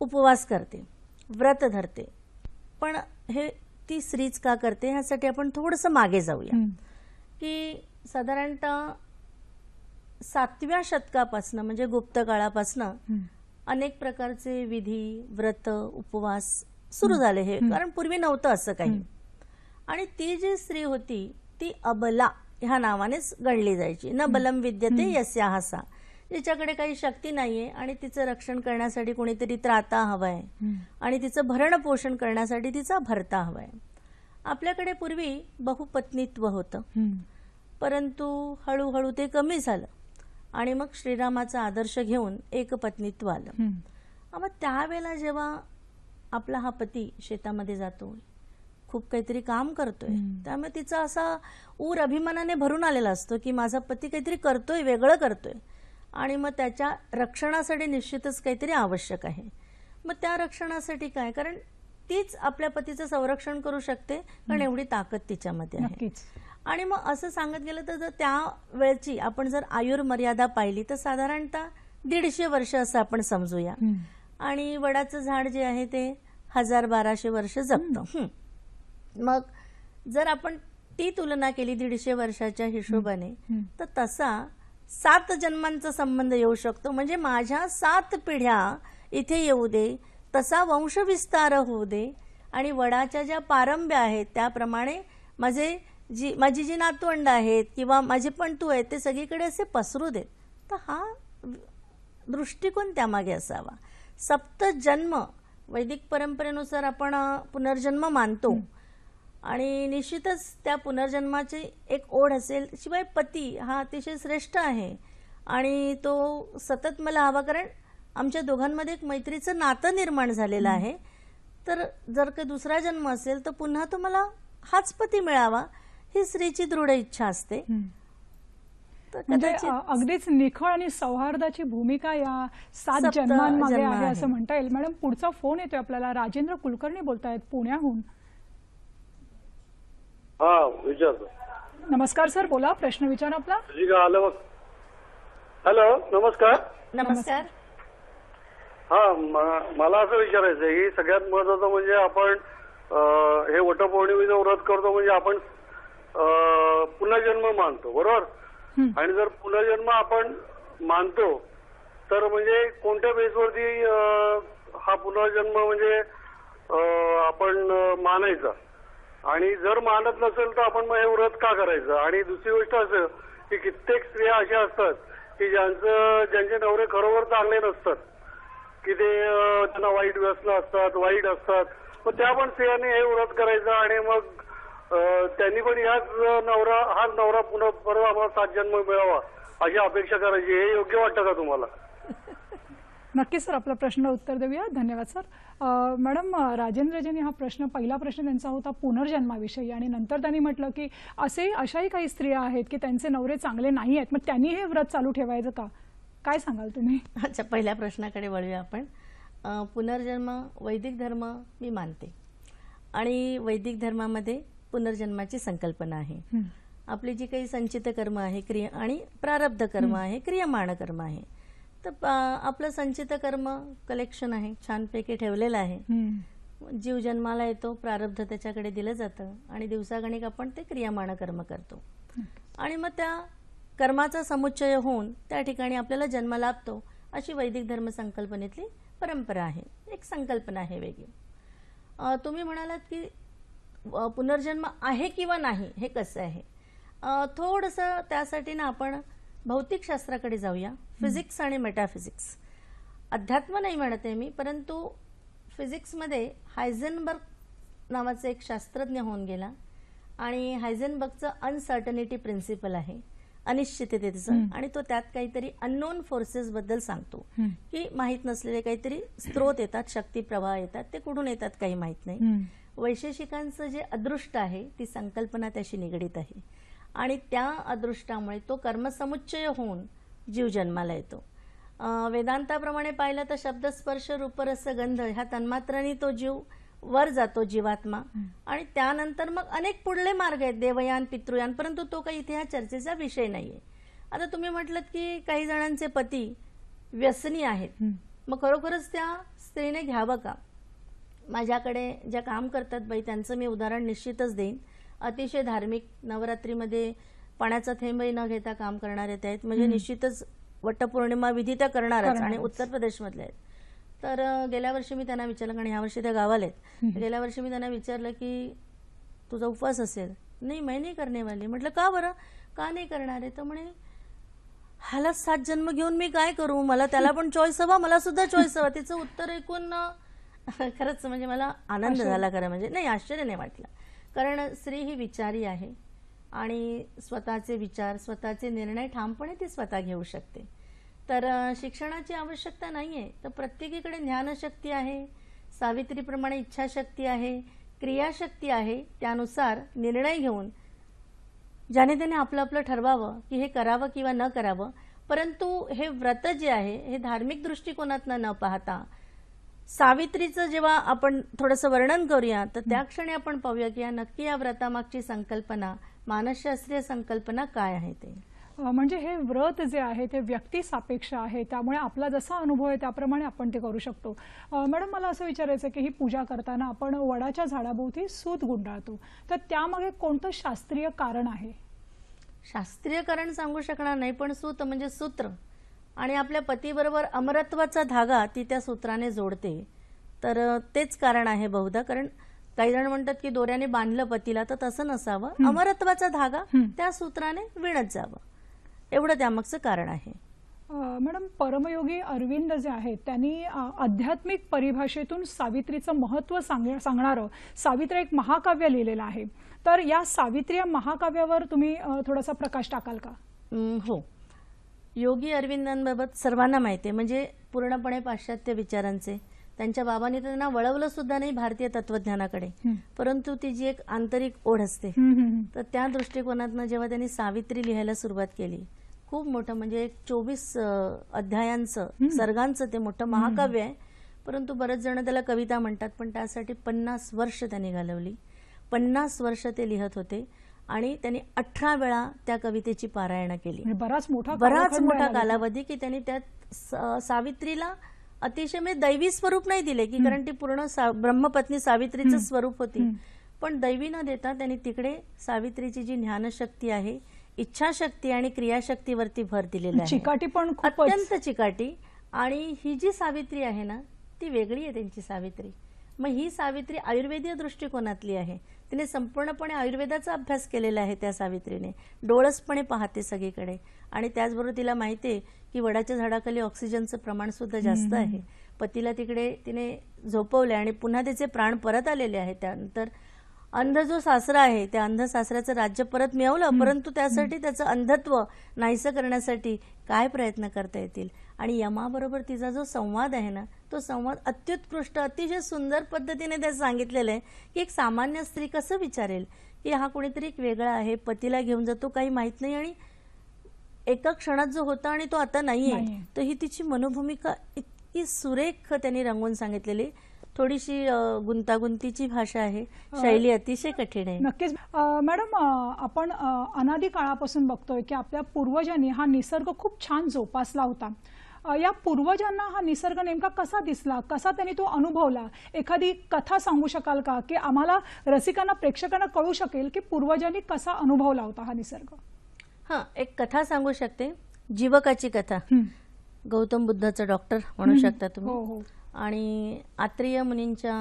उपवास करते, व्रत धरते. पण हे ती स्त्रीच का करते ह्यासाठी आपण थोडंसं मागे जाऊया की साधारणतः 7व्या शतकापासून म्हणजे गुप्त काळापासून अनेक प्रकारचे विधी, व्रत, उपवास सुरू झाले. हे कारण पूर्वी नव्हतं असं काही. आणि ती जी स्त्री होती ती अबला ह्या नावानेच गणली जायची. न बलम विद्यते यस्याः सा, जिच्याकडे काही शक्ती नाहीये आणि तिचं रक्षण करण्यासाठी कोणीतरी त्राता हवाय आणि तिचं भरण पोषण करण्यासाठी तिचा भरता हवाय. आपल्याकडे पूर्वी बहुपत्नीत्व होतं, परंतु हळूहळू ते कमी झालं आणि मग श्रीरामाचा आदर्श घेऊन एकपत्नीत्व आलं. मग त्यावेळेला जेव्हा आपला हा पती शेतामध्ये जातो, खूप काहीतरी काम करतोय, त्यामुळे तिचा असा ऊर अभिमानाने भरून आलेला असतो की माझा पती काहीतरी करतोय, वेगळं करतोय आणि मग त्याच्या रक्षणासाठी निश्चितच काहीतरी आवश्यक आहे. मग त्या रक्षणासाठी काय, कारण तीच आपल्या पतीचं संरक्षण करू शकते कारण एवढी ताकद तिच्यामध्ये आहे. आणि मग असं सांगत गेलं तर त्या वेळची आपण जर आयुर्मर्यादा पाहिली तर साधारणतः 150 वर्ष असं आपण समजूया. आणि वडाचं झाड जे आहे ते 1000-1200 वर्ष जगतं. मग जर आपण ती तुलना केली 150 वर्षाच्या हिशोबाने तर तसा 7 जन्मांचा संबंध येऊ शकतो. म्हणजे माझ्या 7 पिढ्या इथे येऊ दे, तसा वंशविस्तार होऊ दे आणि वडाच्या ज्या पारंब्या आहेत त्याप्रमाणे माझी जी नातवंड आहेत किंवा माझे पणतू आहेत ते सगळीकडे असे पसरू देत. तर हा दृष्टिकोन त्यामागे असावा. 7 जन्म वैदिक परंपरेनुसार आपण पुनर्जन्म मानतो आणि निश्चितच त्या पुनर्जन्माची एक ओढ असेल. शिवाय पती हा अतिशय श्रेष्ठ आहे आणि तो सतत मला हवा, कारण आमच्या दोघांमध्ये एक मैत्रीचं नातं निर्माण झालेलं आहे. तर जर काही दुसरा जन्म असेल तर पुन्हा तो मला हाच पती मिळावा ही स्त्रीची दृढ इच्छा असते. म्हणजे अगदीच निखळ आणि सौहार्दाची भूमिका या 7 जन्मांमध्ये आहे असं म्हणता येईल. मॅडम पुढचा फोन येतोय आपल्याला. राजेंद्र कुलकर्णी बोलतायत पुण्याहून. हा विचार. नमस्कार सर, बोला, प्रश्न विचार आपला. हॅलो, नमस्कार. नमस्कार. हा, मला असं विचारायचं आहे की सगळ्यात महत्वाचं म्हणजे आपण हे वटपौर्णिमेचं व्रत करतो म्हणजे आपण पुनर्जन्म मानतो, बरोबर? आणि जर पुनर्जन्म आपण मानतो तर म्हणजे कोणत्या बेसवरती हा पुनर्जन्म म्हणजे आपण मानायचा, आणि जर मानत नसेल तर आपण मग हे व्रत का करायचं? आणि दुसरी गोष्ट असं की कित्येक स्त्रिया अशा असतात की ज्यांचे नवरे खरोखर चांगले नसतात, की ते त्यांना वाईट व्यसन असतात, वाईट असतात. मग त्या पण स्त्रियांनी हे व्रत करायचं आणि मग त्यांनी पण हाच नवरा पुन्हा परत आम्हाला 7 जन्म मिळावा अशी अपेक्षा करायची. हे योग्य वाटतं का तुम्हाला? नक्की सर, आपला प्रश्न उत्तर देऊया. धन्यवाद सर. मॅडम, राजेंद्रजींनी हा पहिला प्रश्न त्यांचा होता पुनर्जन्माविषयी आणि नंतर त्यांनी म्हटलं की अशाही काही स्त्रिया आहेत की त्यांचे नवरे चांगले नाही आहेत, मग त्यांनी हे व्रत चालू ठेवायचं का? काय सांगाल तुम्ही? अच्छा, पहिल्या प्रश्नाकडे वळूया आपण. पुनर्जन्म वैदिक धर्म मी मानते आणि वैदिक धर्मामध्ये पुनर्जन्माची संकल्पना आहे. आपली जी काही संचित कर्म आहे क्रिया आणि प्रारब्ध कर्म आहे, क्रियमाण कर्म आहे. तर आपलं संचित कर्म कलेक्शन आहे, छानपैकी ठेवलेलं आहे. जीव जन्माला येतो, प्रारब्ध त्याच्याकडे दिलं जातं आणि दिवसागणिक आपण ते क्रियमाण कर्म करतो आणि मग त्या कर्माचा समुच्चय होऊन त्या ठिकाणी आपल्याला जन्म लाभतो. अशी वैदिक धर्म संकल्पनेतली परंपरा आहे, एक संकल्पना आहे वेगळी. तुम्ही म्हणालात की पुनर्जन्म आहे किंवा नाही हे कसं आहे. थोडंसं त्यासाठी ना आपण भौतिकशास्त्राकडे जाऊया, फिजिक्स आणि मेटाफिजिक्स. अध्यात्म नाही म्हणत आहे मी, परंतु फिजिक्समध्ये हायझेनबर्ग नावाचा एक शास्त्रज्ञ होऊन गेला आणि हायझेनबर्गचं अनसर्टनिटी प्रिन्सिपल आहे, अनिश्चिततेचं, आणि तो त्यात काहीतरी अननोन फोर्सेस बद्दल सांगतो की माहीत नसलेले काहीतरी स्रोत येतात, शक्ती प्रवाह येतात, ते कुठून येतात काही माहीत नाही. वैशेषिकांचं जे अदृष्ट आहे ती संकल्पना त्याशी निगडीत आहे आणि त्या अदृष्टामुळे तो कर्मसमुच्चय होऊन जीव जन्माला येतो. वेदांताप्रमाणे पाहिलं तर शब्द स्पर्श रूपरस गंध ह्या तन्मात्रांनी तो जीव वर जातो, जीवात्मा, आणि त्यानंतर मग अनेक पुढले मार्ग आहेत, देवयान, पितृयान, परंतु तो काही इथे ह्या चर्चेचा विषय नाहीये. आता तुम्ही म्हटलं की काही जणांचे पती व्यसनी आहेत, मग खरोखरच त्या स्त्रीने घ्यावं का? माझ्याकडे ज्या काम करतात बाई त्यांचं मी उदाहरण निश्चितच देईन. अतिशय धार्मिक, नवरात्रीमध्ये पाण्याचा थेंबही न घेता काम करणारे ते आहेत, म्हणजे निश्चितच वटपौर्णिमा विधी त्या करणारच, आणि उत्तर प्रदेशमधले आहेत. तर गेल्या वर्षी मी त्यांना विचारलं, कारण ह्या वर्षी त्या गावाला आहेत, गेल्या वर्षी मी त्यांना विचारलं की तुझा उपवास असेल? नाही, मैं नहीं करने वाली. म्हटलं का बरं, का नाही करणार आहे? तर म्हणे ह्याला 7 जन्म घेऊन मी काय करू, मला त्याला पण चॉईस हवा, मला सुद्धा चॉईस हवा. तिचं उत्तर ऐकून खरंच म्हणजे मला आनंद झाला, खरं म्हणजे नाही, आश्चर्य नाही वाटलं. कारण स्त्री ही विचारी आहे आणि स्वतःचे विचार, स्वतःचे निर्णय ठामपणे ती स्वतः घेऊ शकते. तर शिक्षणाची आवश्यकता नाहीये. तर प्रत्येकीकडे ज्ञानशक्ती आहे, सावित्रीप्रमाणे इच्छाशक्ती आहे, क्रियाशक्ती आहे, त्यानुसार निर्णय घेऊन ज्याने त्याने आपलं आपलं ठरवावं की हे करावं किंवा न करावं. परंतु हे व्रत जे आहे हे धार्मिक दृष्टिकोनातनं न पाहता सावित्रीचं जेव्हा आपण थोडंसं वर्णन करूया तर त्या क्षणी आपण पाहूया की नक्की या व्रतामागची संकल्पना, मानसशास्त्रीय संकल्पना काय आहे ते. म्हणजे हे व्रत जे आहे ते व्यक्ती सापेक्ष आहे, त्यामुळे आपला जसा अनुभव आहे त्याप्रमाणे आपण ते करू शकतो. मॅडम, मला असं विचारायचं की ही पूजा करताना आपण वडाच्या झाडाभोवती सूत गुंडाळतो, तर त्यामागे कोणतं शास्त्रीय कारण आहे? शास्त्रीय कारण सांगू शकणार नाही, पण सूत म्हणजे सूत्र, आणि आपल्या पतीबरोबर अमरत्वाचा धागा ती त्या सूत्राने जोडते. तर तेच कारण आहे बहुधा. कारण काही जण म्हणतात की दोऱ्याने बांधलं पतीला, तर तसं नसावं, अमरत्वाचा धागा त्या सूत्राने विणत जावं, एवढं त्यामागचं कारण आहे. मॅडम, परमयोगी अरविंद जे आहेत त्यांनी आध्यात्मिक परिभाषेतून सावित्रीचं महत्त्व सांगणारं सावित्री एक महाकाव्य लिहिलेलं आहे. तर या सावित्री या महाकाव्यावर तुम्ही थोडासा प्रकाश टाकाल का? हो. योगी अरविंदांबाबत सर्वांना माहिती आहे, म्हणजे पूर्णपणे पाश्चात्य विचारांचे. त्यांच्या बाबांनी तर त्यांना वळवलं सुद्धा नाही भारतीय तत्वज्ञानाकडे, परंतु ती जी एक आंतरिक ओढ असते, तर त्या दृष्टिकोनातनं जेव्हा त्यांनी सावित्री लिहायला सुरुवात केली, खूप मोठं म्हणजे एक 24 अध्यायांचं, सर्गांचं ते मोठं महाकाव्य आहे. परंतु बरेच जण त्याला कविता म्हणतात, पण त्यासाठी 50 वर्ष त्यांनी घालवली. 50 वर्ष ते लिहत होते आणि त्यांनी 18 वेळा त्या कवितेची पारायण केली. बराच मोठा कालावधी की त्यांनी त्यात सावित्रीला अतिशय म्हणजे दैवी स्वरूप नाही दिले, की कारण ती पूर्ण ब्रह्मपत्नी सावित्रीचं स्वरूप होती, पण दैवी न देता त्यांनी तिकडे सावित्रीची जी ज्ञानशक्ती आहे, इच्छाशक्ती आणि क्रियाशक्तीवरती भर दिलेला आहे. चिकाटी पण अत्यंत चिकाटी. आणि ही जी सावित्री आहे ना ती वेगळी आहे त्यांची सावित्री. मग ही सावित्री आयुर्वेदीय दृष्टिकोनातली आहे. तिने संपूर्णपणे आयुर्वेदाचा अभ्यास केलेला आहे त्या सावित्रीने. डोळसपणे पाहते सगळीकडे, आणि त्याचबरोबर तिला माहिती आहे की वडाच्या झाडाखाली ऑक्सिजनचं प्रमाण सुद्धा जास्त आहे. पतीला तिकडे तिने झोपवले आणि पुन्हा तिचे प्राण परत आलेले आहेत. त्यानंतर अंध जो सासरा आहे त्या अंध सासऱ्याचं राज्य परत मिळवलं, परंतु त्यासाठी त्याचं अंधत्व नाहीसं करण्यासाठी काय प्रयत्न करता येतील. आणि यमाबरोबर तिचा जो संवाद आहे ना, तो संवाद अत्युत्कृष्ट, अतिशय सुंदर पद्धतीने ते सांगितलेलं आहे की एक सामान्य स्त्री कसं विचारेल की हा कोणीतरी एक वेगळा आहे, पतीला घेऊन जातो, काही माहित नाही, आणि एका क्षणात जो होता आणि तो आता नाहीये. तर ही तिची मनोभूमिका इतकी सुरेख त्यांनी रंगवून सांगितलेली. थोडीशी गुंतागुंतीची भाषा आहे, शैली अतिशय कठीण आहे. नक्कीच. मॅडम, आपण अनादी काळापासून बघतोय की आपल्या पूर्वजांनी हा निसर्ग खूप छान जोपासला होता. या पूर्वजांना हा निसर्ग नेमका कसा दिसला, कसा त्यांनी तो अनुभवला? एखादी कथा सांगू शकाल का की आम्हाला रसिकांना, प्रेक्षकांना कळू शकेल की पूर्वजांनी कसा अनुभवला होता हा निसर्ग? हां, एक कथा सांगू शकते, जीवकाची कथा. गौतम बुद्धाचा डॉक्टर म्हणू शकता तुम्ही. आणि आत्रेय मुनींच्या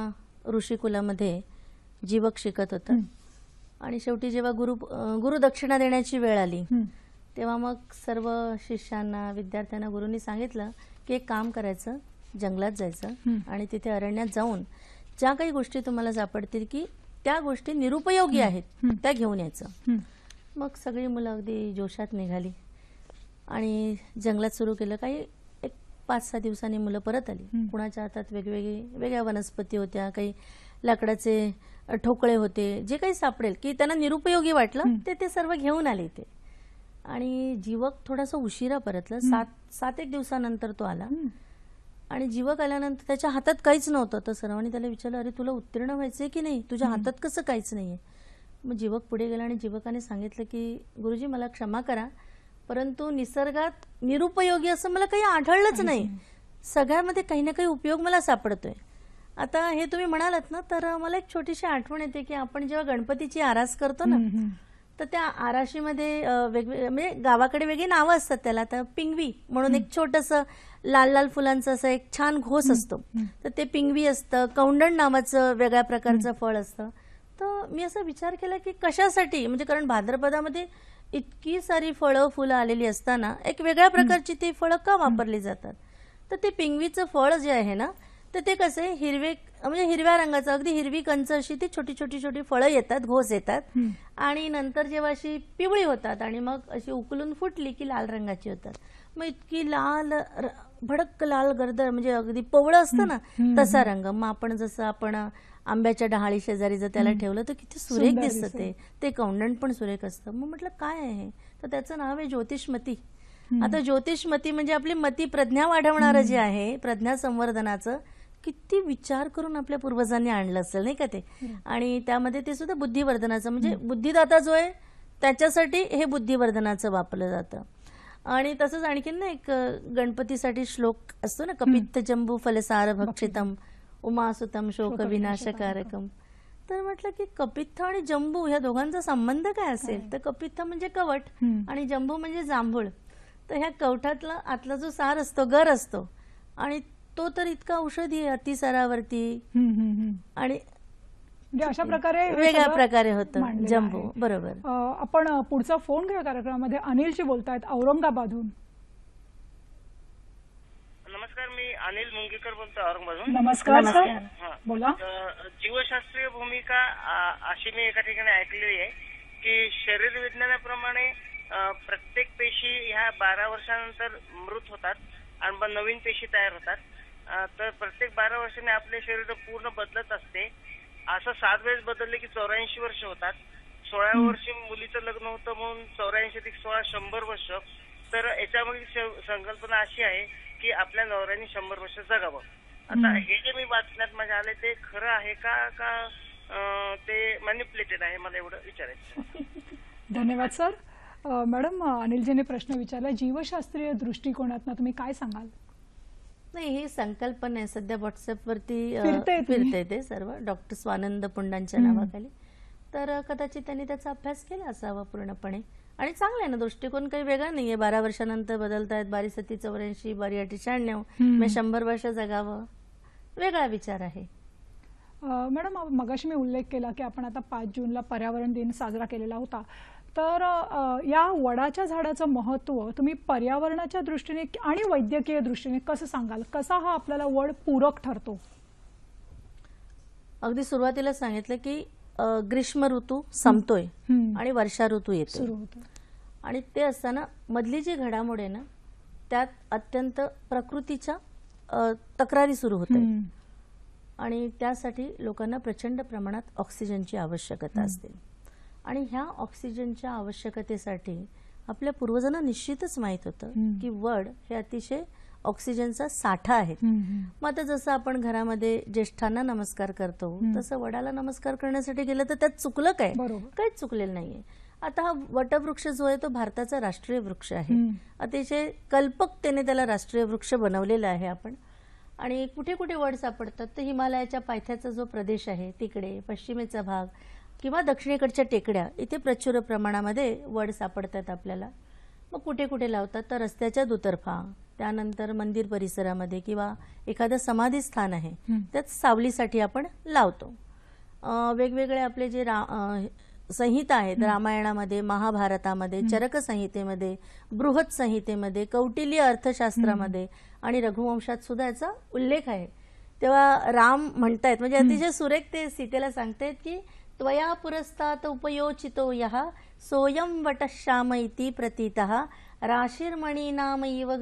ऋषिकुलामध्ये जीवक शिकत होता, आणि शेवटी जेव्हा गुरुदक्षिणा देण्याची वेळ आली तेव्हा मग सर्व शिष्यांना, विद्यार्थ्यांना गुरुंनी सांगितलं की एक काम करायचं, जंगलात जायचं आणि तिथे अरण्यात जाऊन ज्या काही गोष्टी तुम्हाला सापडतील की त्या गोष्टी निरुपयोगी आहेत त्या घेऊन यायचं. मग सगळी मुलं अगदी जोशात निघाली आणि जंगलात सुरू केलं. काही एक 5-6 दिवसांनी मुलं परत आली. कुणाच्या हातात वेगवेगळ्या वनस्पती होत्या, काही लाकडाचे ठोकळे होते, जे काही सापडेल की त्यांना निरुपयोगी वाटलं ते सर्व घेऊन आले इथे. आणि जीवक थोडासा उशिरा परतला. 7-8 दिवसानंतर तो आला आणि जीवक आल्यानंतर त्याच्या हातात काहीच नव्हतं. तर सर्वांनी त्याला विचारलं, अरे तुला उत्तीर्ण व्हायचंय की नाही, तुझ्या हातात कसं काहीच नाहीये. मग जीवक पुढे गेला आणि जीवकाने सांगितलं की गुरुजी मला क्षमा करा, परंतु निसर्गात निरुपयोगी असं मला काही आढळलंच नाही. सगळ्यामध्ये काही ना काही उपयोग मला सापडतोय. आता हे तुम्ही म्हणालात ना, तर मला एक छोटीशी आठवण येते की आपण जेव्हा गणपतीची आरास करतो ना, तर त्या आराशीमध्ये वेगवेगळे म्हणजे गावाकडे वेगळी नावं असतात त्याला. तर पिंगवी म्हणून एक छोटंसं लाल लाल फुलांचं असं एक छान घोस असतो, तर ते पिंगवी असतं. कौंडण नावाचं वेगळ्या प्रकारचं फळ असतं. तर मी असा विचार केला की कशासाठी, म्हणजे कारण भाद्रपदामध्ये इतकी सारी फळं फुलं आलेली असताना एक वेगळ्या प्रकारची ती फळं का वापरली जातात. तर ते पिंगवीचं फळ जे आहे ना, तर ते कसं आहे म्हणजे हिरव्या रंगाचं, अगदी हिरवी कंच अशी ती छोटी छोटी छोटी फळं येतात, घोस येतात आणि नंतर जेव्हा अशी पिवळी होतात आणि मग अशी उकलून फुटली की लाल रंगाची होतात. मग इतकी लाल भडक लाल गर्द म्हणजे अगदी पवळं असतं ना तसा रंग. मग जसं आपण आंब्याच्या डहाळी शेजारी जर त्याला ठेवलं तर किती सुरेख दिसतं ते कौंडण पण सुरेख असतं. मग म्हटलं काय आहे, तर त्याचं नाव आहे ज्योतिषमती. आता ज्योतिषमती म्हणजे आपली मती प्रज्ञा वाढवणारं जे आहे, प्रज्ञा संवर्धनाचं किती विचार करून आपल्या पूर्वजांनी आणलं असेल नाही का ते. आणि त्यामध्ये ते सुद्धा बुद्धिवर्धनाचं म्हणजे बुद्धिदाता जो आहे त्याच्यासाठी हे बुद्धिवर्धनाचं वापरलं जातं. आणि तसंच आणखीन ना एक गणपतीसाठी श्लोक असतो ना, कपित्त जंबू फलसार भक्षितम उमासुतम शोक विनाशकारकम. तर म्हटलं की कपित्थ आणि जंबू ह्या दोघांचा संबंध काय असेल, तर कपित्थ म्हणजे कवट आणि जंबू म्हणजे जांभूळ. तर ह्या कवठातला आतला जो सार असतो, गर असतो, आणि तो तर इतका औषधी आहे अतिसारावरती आणि अशा प्रकारे वेगळ्या प्रकारे होतं जंबू. बरोबर. आपण पुढचा फोन घेऊ कार्यक्रमामध्ये. अनिलजी बोलतायत औरंगाबादहून. नमस्कार, मी अनिल मुंगेकर बोलतो औरंगाबादहून. नमस्कार सर, बोला. जीवशास्त्रीय भूमिका अशी मी एका ठिकाणी ऐकलेली आहे की शरीर विज्ञानाप्रमाणे प्रत्येक पेशी ह्या 12 वर्षानंतर मृत होतात आणि मग नवीन पेशी तयार होतात. तर प्रत्येक 12 वर्षांनी आपले शरीर पूर्ण बदलत असते. असं 7 वेळेस बदलले की 84 वर्ष होतात. 16व्या वर्षी मुलीचं लग्न होतं म्हणून 84 अधिक 16 100 वर्ष. तर याच्यामध्ये संकल्पना अशी आहे की आपल्या नवऱ्याने 100 वर्ष जगावं. आता हे जे मी वाचण्यात माझ्या आले ते खरं आहे का ते मॅनिप्युलेटेड आहे, मला एवढं विचारायचं. धन्यवाद सर. मॅडम, अनिलजीने प्रश्न विचारला, जीवशास्त्रीय दृष्टिकोनातून तुम्ही काय सांगाल? नाही, ही संकल्पना आहे सध्या व्हॉट्सअपवरती फिरते ते सर्व डॉक्टर स्वानंद पुंडांच्या नावाखाली. तर कदाचित त्यांनी त्याचा अभ्यास केला असावा पूर्णपणे. आणि चांगला आहे ना, दृष्टिकोन काही वेगळा नाहीये. 12 वर्षानंतर बदलतायत, 12-7 84, 12-8 96, मग 100 वर्ष जगावं, वेगळा विचार आहे. मॅडम, मगाशी मी उल्लेख केला की आपण आता 5 जूनला पर्यावरण दिन साजरा केलेला होता. तर या वडाच्या झाडाचं महत्त्व तुम्ही पर्यावरणाच्या दृष्टीने आणि वैद्यकीय दृष्टीने कसं सांगाल? कसा हा आपल्याला वड पूरक ठरतो? अगदी सुरुवातीला सांगितलं की ग्रीष्म ऋतू संपतोय आणि वर्षा ऋतू येतो आणि ते असताना मधली जी घडामोड आहे ना, त्यात अत्यंत प्रकृतीच्या तक्रारी सुरू होते आणि त्यासाठी लोकांना प्रचंड प्रमाणात ऑक्सिजनची आवश्यकता असते. आणि ह्या ऑक्सिजनच्या आवश्यकतेसाठी आपल्या पूर्वजांना निश्चितच माहित होतं की वड हे अतिशय ऑक्सिजनचा साठा आहे. मग आता जसं आपण घरामध्ये ज्येष्ठांना नमस्कार करतो तसं वडाला नमस्कार करण्यासाठी गेलं तर त्यात चुकलं काय? काहीच चुकलेलं नाहीये. आता हा वटवृक्ष जो आहे तो भारताचा राष्ट्रीय वृक्ष आहे. अतिशय कल्पकतेने त्याला राष्ट्रीय वृक्ष बनवलेला आहे आपण. आणि कुठे कुठे वड सापडतात तर हिमालयाच्या पायथ्याचा जो प्रदेश आहे तिकडे, पश्चिमेचा भाग किंवा दक्षिणेकडच्या टेकड्या, इथे प्रचुर प्रमाणामध्ये वड सापडतात आपल्याला. मग कुठे कुठे लावतात तर रस्त्याच्या दुतर्फा, त्यानंतर मंदिर परिसरामध्ये किंवा एखादं समाधी स्थान आहे त्यात सावलीसाठी आपण लावतो. वेगवेगळे आपले जे संहिता आहेत रामायणामध्ये, महाभारतामध्ये, चरक संहितेमध्ये, बृहत संहितेमध्ये, कौटिल्य अर्थशास्त्रामध्ये आणि रघुवंशात सुद्धा याचा उल्लेख आहे. तेव्हा राम म्हणतायत, म्हणजे अतिशय सुरेख ते सीतेला सांगतायत की त्वया पुरस्तात उपयोचितो यः सोयम वटश्याम इति प्रतीतः राशीर्मणीनामैव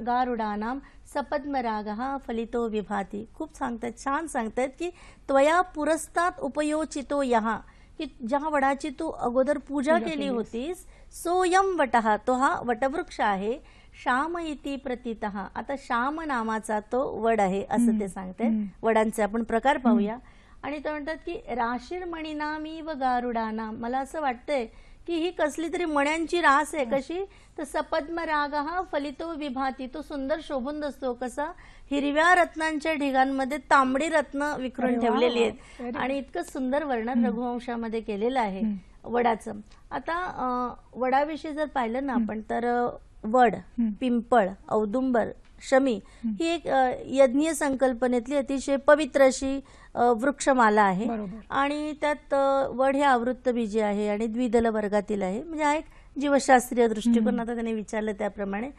गारुडानाम सपद्मरागः फलितो विभाती. खूप सांगतायत, छान सांगतायत की त्वया पुरस्तात उपयोचितो यः, की ज्या वडाची तू अगोदर पूजा केली होतीस, सोयम वटः, तो हा वटवृक्ष आहे, श्याम इति प्रतीतः, आता श्याम नामाचा तो वड आहे असं ते सांगतायत. वडांचे आपण प्रकार पाहूया. आणि ते म्हणतात की राशीर्मणीनामीव गारुडानाम, मला असं वाटतंय की ही कसली तरी मण्यांची रास आहे. कशी तर सपद्मरागः फलितो विभाती, तो सुंदर शोभून दिसतो. कसा हिरव्या रत्नांच्या ढिगांमध्ये तांबडी रत्न विखरून ठेवलेली आहेत. आणि इतकं सुंदर वर्णन रघुवंशामध्ये केलेलं आहे वडाचं. आता वडाविषयी जर पाहिलं ना आपण तर वड, पिंपळ, औदुंबर, शमी ही एक यज्ञीय संकल्पनेतली अतिशय पवित्र अशी वृक्षमाला आहे. आणि त्यात वड हे आवृत्तबीजी आहे आणि द्विदल वर्गातील आहे. म्हणजे हा एक जीवशास्त्रीय दृष्टिकोन आता त्याने विचारलं त्याप्रमाणे.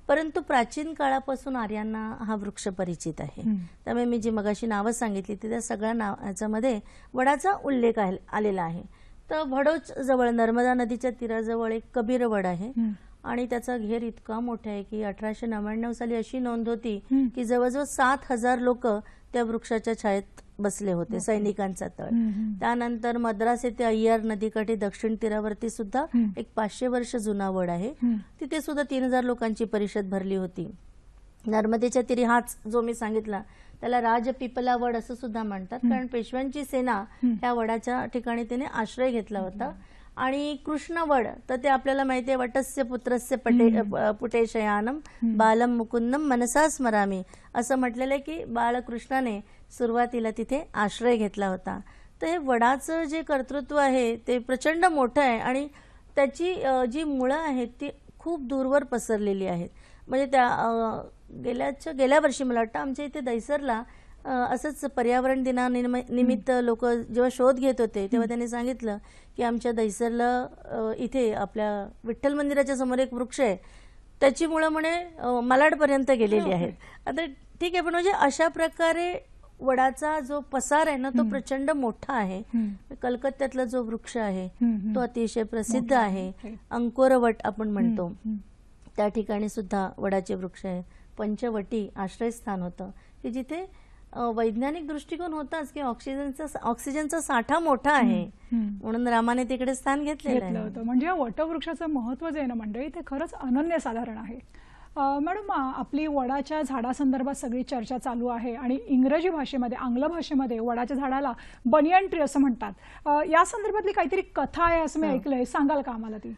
परंतु प्राचीन काळापासून आर्यांना हा वृक्ष परिचित आहे. त्यामुळे मी जी मगाशी नावं सांगितली त्या सगळ्या नावाच्यामध्ये वडाचा उल्लेख आलेला आहे. तर भडोच जवळ नर्मदा नदीच्या तीराजवळ एक कबीर वड आहे आणि त्याचा घेर इतका मोठा आहे की 1899 साली अशी नोंद होती की जवळजवळ 7,000 लोक त्या वृक्षाच्या छायेत बसले होते, सैनिकांचा तळ. त्यानंतर मद्रास येथे अय्यर नदीकाठी दक्षिण तीरावरती सुद्धा एक 500 वर्ष जुना वड आहे. तिथे सुद्धा 3000 लोकांची परिषद भरली होती. नर्मदेच्या तीरी हाच जो मी सांगितला त्याला राजपिपला वड असं सुद्धा म्हणतात, कारण पेशव्यांची सेना त्या वडाच्या ठिकाणी त्याने आश्रय घेतला होता. आणि कृष्णवड तर ते आपल्याला माहिती आहे, वटस्य पुत्रस्य पुटेशयानम बालम मुकुंदम मनसा स्मरामी असं म्हटलेलं आहे की बाळकृष्णाने सुरुवातीला तिथे आश्रय घेतला होता. तर हे वडाचं जे कर्तृत्व आहे ते प्रचंड मोठं आहे आणि त्याची जी मुळं आहेत ती खूप दूरवर पसरलेली आहेत. म्हणजे त्या गेल्या वर्षी मला वाटतं आमच्या इथे दैसरला असंच पर्यावरण दिनानिमित्त लोक जेव्हा शोध घेत होते तेव्हा त्यांनी सांगितलं की आमच्या दैसरला इथे आपल्या विठ्ठल मंदिराच्या समोर एक वृक्ष आहे, त्याची मुळं म्हणे मालाडपर्यंत गेलेली आहेत. आता ठीक आहे, पण म्हणजे अशा प्रकारे वडाचा जो पसार आहे ना तो प्रचंड मोठा आहे. कलकत्त्यातला जो वृक्ष आहे तो अतिशय प्रसिद्ध आहे. अंकोरवट आपण म्हणतो, त्या ठिकाणी सुद्धा वडाचे वृक्ष आहे. पंचवटी आश्रयस्थान होतं की जिथे वैज्ञानिक दृष्टिकोन होताच की ऑक्सिजनचा साठा मोठा आहे म्हणून रामाने तिकडे स्थान घेतलेलं होतं. म्हणजे या वटवृक्षाचं महत्व जे आहे ना मंडळी ते खरंच अनन्यसाधारण आहे. मॅडम, आपली वडाच्या झाडासंदर्भात सगळी चर्चा चालू आहे आणि इंग्रजी भाषेमध्ये, आंग्ल भाषेमध्ये वडाच्या झाडाला बनियन ट्री असं म्हणतात. या संदर्भातली काहीतरी कथा आहे असं मी ऐकलंय, सांगाल का आम्हाला ती?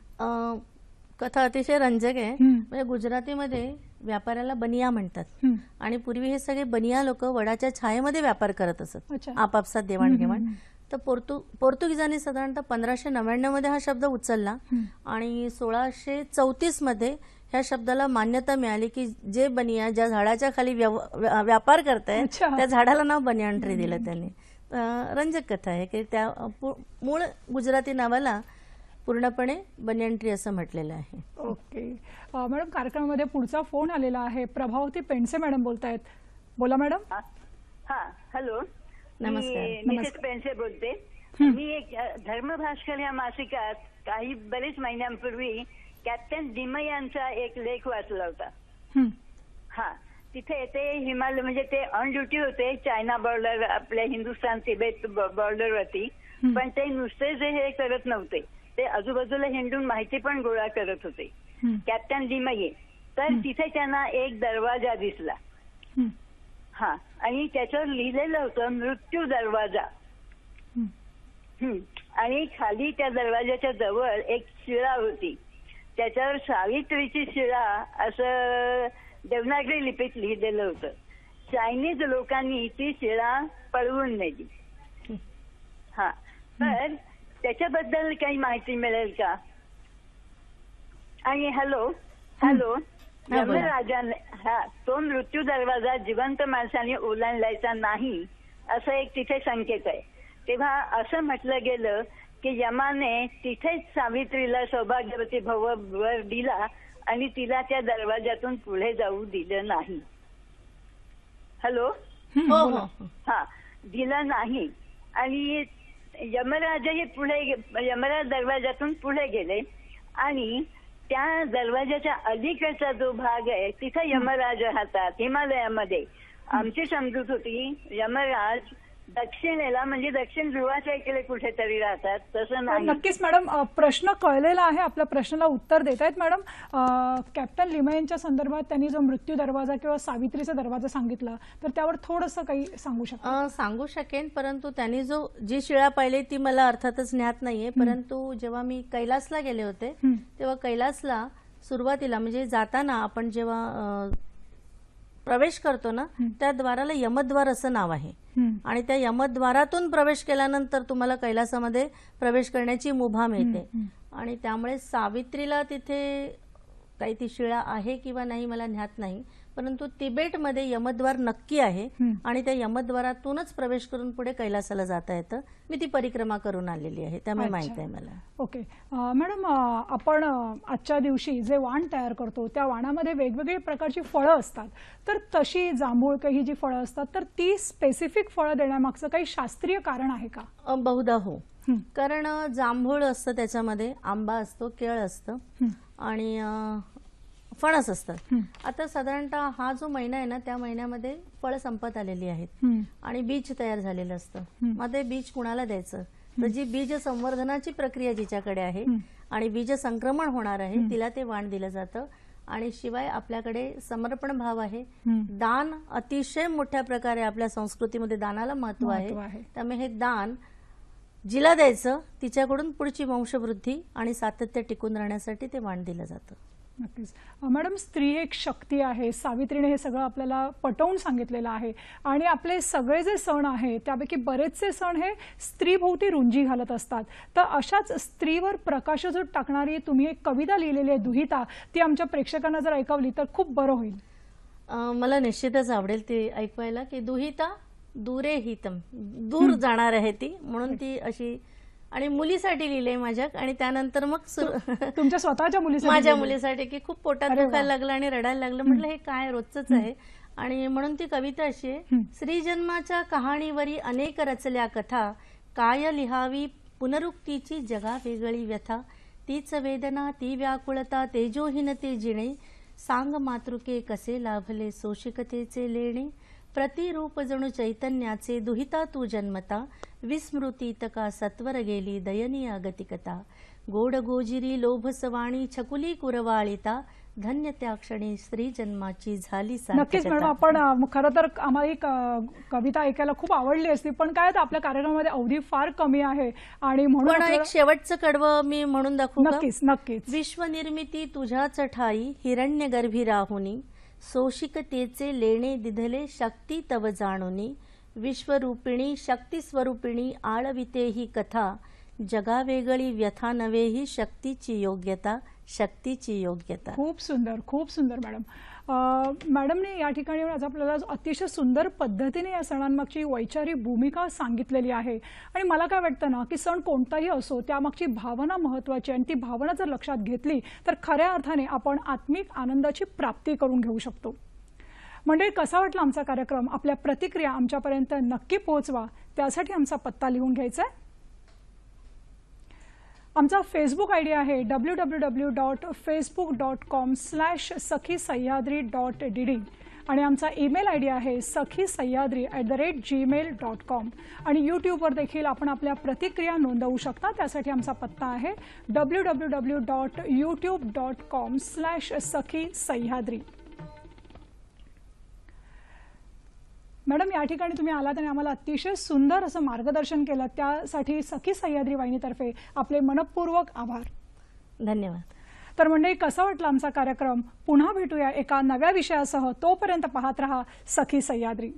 कथा अतिशय रंजक आहे. म्हणजे गुजरातीमध्ये व्यापाऱ्याला बनिया म्हणतात आणि पूर्वी हे सगळे बनिया लोक वडाच्या छायेमध्ये व्यापार करत असत, आपापसात देवाणघेवाण. तर पोर्तुगीजांनी साधारणतः 1599 मध्ये हा शब्द उचलला आणि 1634 मध्ये ह्या शब्दाला मान्यता मिळाली की जे बनिया ज्या झाडाच्या खाली व्यापार करतायत त्या झाडाला नाव बनियान ट्री दिलं त्यांनी. रंजक कथा आहे की त्या मूळ गुजराती नावाला पूर्णपणे बनियन ट्री असं म्हटलेलं आहे. ओके मॅडम, कार्यक्रमामध्ये पुढचा फोन आलेला आहे. प्रभावती पेंडसे मॅडम बोलतायत. बोला मॅडम. हा, हॅलो, नमस्कार. मिसेस पेंडसे बोलते. मी एक धर्मभास्कर या मासिकात बरेच महिन्यांपूर्वी कॅप्टन डिमय यांचा एक लेख वाचला होता. हा, तिथे ते हिमालय म्हणजे ते ऑन ड्युटी होते चायना बॉर्डर, आपल्या हिंदुस्थान तिबेट बॉर्डरवरती. पण ते नुसते जे हे करत नव्हते, ते आजूबाजूला हिंडून माहिती पण गोळा करत होते. कॅप्टन डिमये. तर तिथे त्यांना एक दरवाजा दिसला. हा, आणि त्याच्यावर लिहिलेलं होतं मृत्यू दरवाजा. आणि खाली त्या दरवाजाच्या जवळ एक शिळा होती, त्याच्यावर सावित्रीची शिळा असं देवनागरी लिपीत लिहिलेलं होतं. चायनीज लोकांनी ती शिळा पळवून नेली. हा, तर त्याच्याबद्दल काही माहिती मिळेल का? आणि हॅलो, यमराजाने तो मृत्यू दरवाजा जिवंत माणसाने ओलांडायचा नाही असं एक तिथे संकेत आहे. तेव्हा असं म्हटलं गेलं की की यमाने तिथेच सावित्रीला सौभाग्यवती भव वर दिला आणि तिला त्या दरवाजातून पुढे जाऊ दिलं नाही. हॅलो. हो हो हा, दिलं नाही. आणि यमराजही यमराज दरवाजातून पुढे गेले आणि त्या दरवाजाच्या अलीकडचा जो भाग आहे तिथे यमराज राहतात हिमालयामध्ये. आमची समजूत होती यमराज दक्षिणेला म्हणजे दक्षिण ध्रुवाच्या इकडे कुठेतरी राहतात, तसं नाही. नक्कीच मॅडम, प्रश्न कळलेला आहे. आपल्या प्रश्नाला उत्तर देत आहेत मॅडम. कॅप्टन लिमये यांच्या संदर्भात त्यांनी जो मृत्यू दरवाजा किंवा सावित्रीचा दरवाजा सांगितला तर त्यावर थोडंसं काही सांगू शकता? सांगू शकेन, परंतु त्यांनी जी शिळा पाहिली ती मला अर्थातच ज्ञात नाहीये. परंतु जेव्हा मी कैलासला गेले होते तेव्हा कैलासला सुरुवातीला म्हणजे जाताना आपण जेव्हा प्रवेश करतो ना त्या द्वाराला यमद्वार असं नाव आहे आणि त्या यमद्वारातून प्रवेश केल्यानंतर तुम्हाला कैलासामध्ये प्रवेश करण्याची मुभा मिळते. आणि त्यामुळे सावित्रीला तिथे काही ती शिळा आहे किंवा नाही मला ज्ञात नाही, परंतु तिबेटमध्ये यमद्वार नक्की आहे आणि त्या यमद्वारातूनच प्रवेश करून पुढे कैलासाला जाता येतं. मी ती परिक्रमा करून आलेली आहे, त्यामुळे माहिती आहे मला. ओके मॅडम, आपण आजच्या दिवशी जे वाण तयार करतो त्या वाणामध्ये वेगवेगळी प्रकारची फळं असतात, तर तशी जांभूळ काही जी फळं असतात तर ती स्पेसिफिक फळं देण्यामागचं काही शास्त्रीय कारण आहे का? बहुधा हो, कारण जांभूळ असतं, त्याच्यामध्ये आंबा असतो, केळ असतं आणि फणस असतात. आता साधारणतः हा जो महिना आहे ना त्या महिन्यामध्ये फळं संपत आलेली आहेत आणि बीज तयार झालेलं असतं. मग ते बीज कुणाला द्यायचं? तर जी बीज संवर्धनाची प्रक्रिया जिच्याकडे आहे आणि बीज संक्रमण होणार आहे तिला ते वाण दिलं जातं. आणि शिवाय आपल्याकडे समर्पण भाव आहे, दान अतिशय मोठ्या प्रकारे आपल्या संस्कृतीमध्ये दानाला महत्व आहे. त्यामुळे हे दान जिला द्यायचं तिच्याकडून पुढची वंशवृद्धी आणि सातत्य टिकून राहण्यासाठी ते वाण दिलं जातं. नक्कीच मॅडम, स्त्री एक शक्ती आहे. सावित्रीने हे सगळं आपल्याला पटवून सांगितलेलं आहे आणि आपले सगळे जे सण आहेत त्यापैकी बरेचसे सण हे स्त्रीभोवती रुंजी घालत असतात. तर अशाच स्त्रीवर प्रकाशझोत टाकणारी तुम्ही एक कविता लिहिलेली आहे दुहिता, ती आमच्या प्रेक्षकांना जर ऐकवली तर खूप बरं होईल. मला निश्चितच आवडेल ते ऐकवायला की दुहिता दूरे हितम, दूर जाणार आहे ती, म्हणून ती अशी. आणि मुलीसाठी लिहिले माझ्या आणि त्यानंतर मग तुमच्या स्वतःच्या मुलीसाठी? माझ्या मुलीसाठी, की खूप पोटात दुखायला लागलं आणि रडायला लागलं. म्हटलं हे काय रोजच आहे. आणि म्हणून ती कविता अशी आहे, स्त्री जन्माच्या कहाणीवरी अनेक रचल्या कथा, काय लिहावी पुनरुक्तीची जगा वेगळी व्यथा, तीच वेदना ती व्याकुळता तेजोहीन ते जिणे, सांग मातृके कसे लाभले सोशिकतेचे लेणे, प्रतिरूप जणू चैतन्याचे दुहिता तू जन्मता, विस्मृतीत का सत्वर गेली दयनीय गतिकता, गोड गोजिरी लोभसवाणी छकुली कुरवाळिता, धन्य त्या क्षणी स्त्री जन्माची झाली सार्थकता. नक्कीच मॅडम, आपण खरं तर आम्हाला एक कविता ऐकायला खूप आवडली असती, पण काय तर आपल्या कार्यक्रमामध्ये अवधी फार कमी आहे आणि म्हणून एक शेवटचं कडवं मी म्हणून दाखवू. नक्कीच नक्कीच. विश्वनिर्मिती तुझ्याच ठाई हिरण्यगर्भी राहुनी, सोशिकतेचे लेणे दिधले शक्ती तव जाणुनी, विश्वरूपिणी शक्ती स्वरूपिणी आळविते ही कथा, जगा वेगळी व्यथा नव्हे ही शक्तीची योग्यता, शक्तीची योग्यता. खूप सुंदर, खूप सुंदर मॅडम. मॅडमने या ठिकाणी आज आपल्याला अतिशय सुंदर पद्धतीने या सणांमागची वैचारिक भूमिका सांगितलेली आहे. आणि मला काय वाटतं ना की सण कोणताही असो त्यामागची भावना महत्त्वाची, आणि ती भावना जर लक्षात घेतली तर खऱ्या अर्थाने आपण आत्मिक आनंदाची प्राप्ती करून घेऊ शकतो. मंडळी, कसा वाटला आमचा कार्यक्रम? आपल्या प्रतिक्रिया आमच्यापर्यंत नक्की पोहोचवा. त्यासाठी आमचा पत्ता लिहून घ्यायचा आहे. आमचा फेसबुक आयडी आहे www.facebook.com/sakhisayadri.dd आणि आमचा ईमेल आयडी आहे sakhisayadri@gmail.com. आणि यूट्यूबवर देखील आपण आपल्या प्रतिक्रिया नोंदवू शकता. त्यासाठी आमचा पत्ता आहे www.youtube.com/sakhisayadri. मॅडम, या ठिकाणी तुम्ही आलात आणि आम्हाला अतिशय सुंदर असं मार्गदर्शन केलं, त्यासाठी सखी सह्याद्री वाहिनीतर्फे आपले मनपूर्वक आभार. धन्यवाद. तर मंडळी, कसा वाटला आमचा कार्यक्रम? पुन्हा भेटूया एका नव्या विषयासह. तोपर्यंत पाहत रहा सखी सह्याद्री.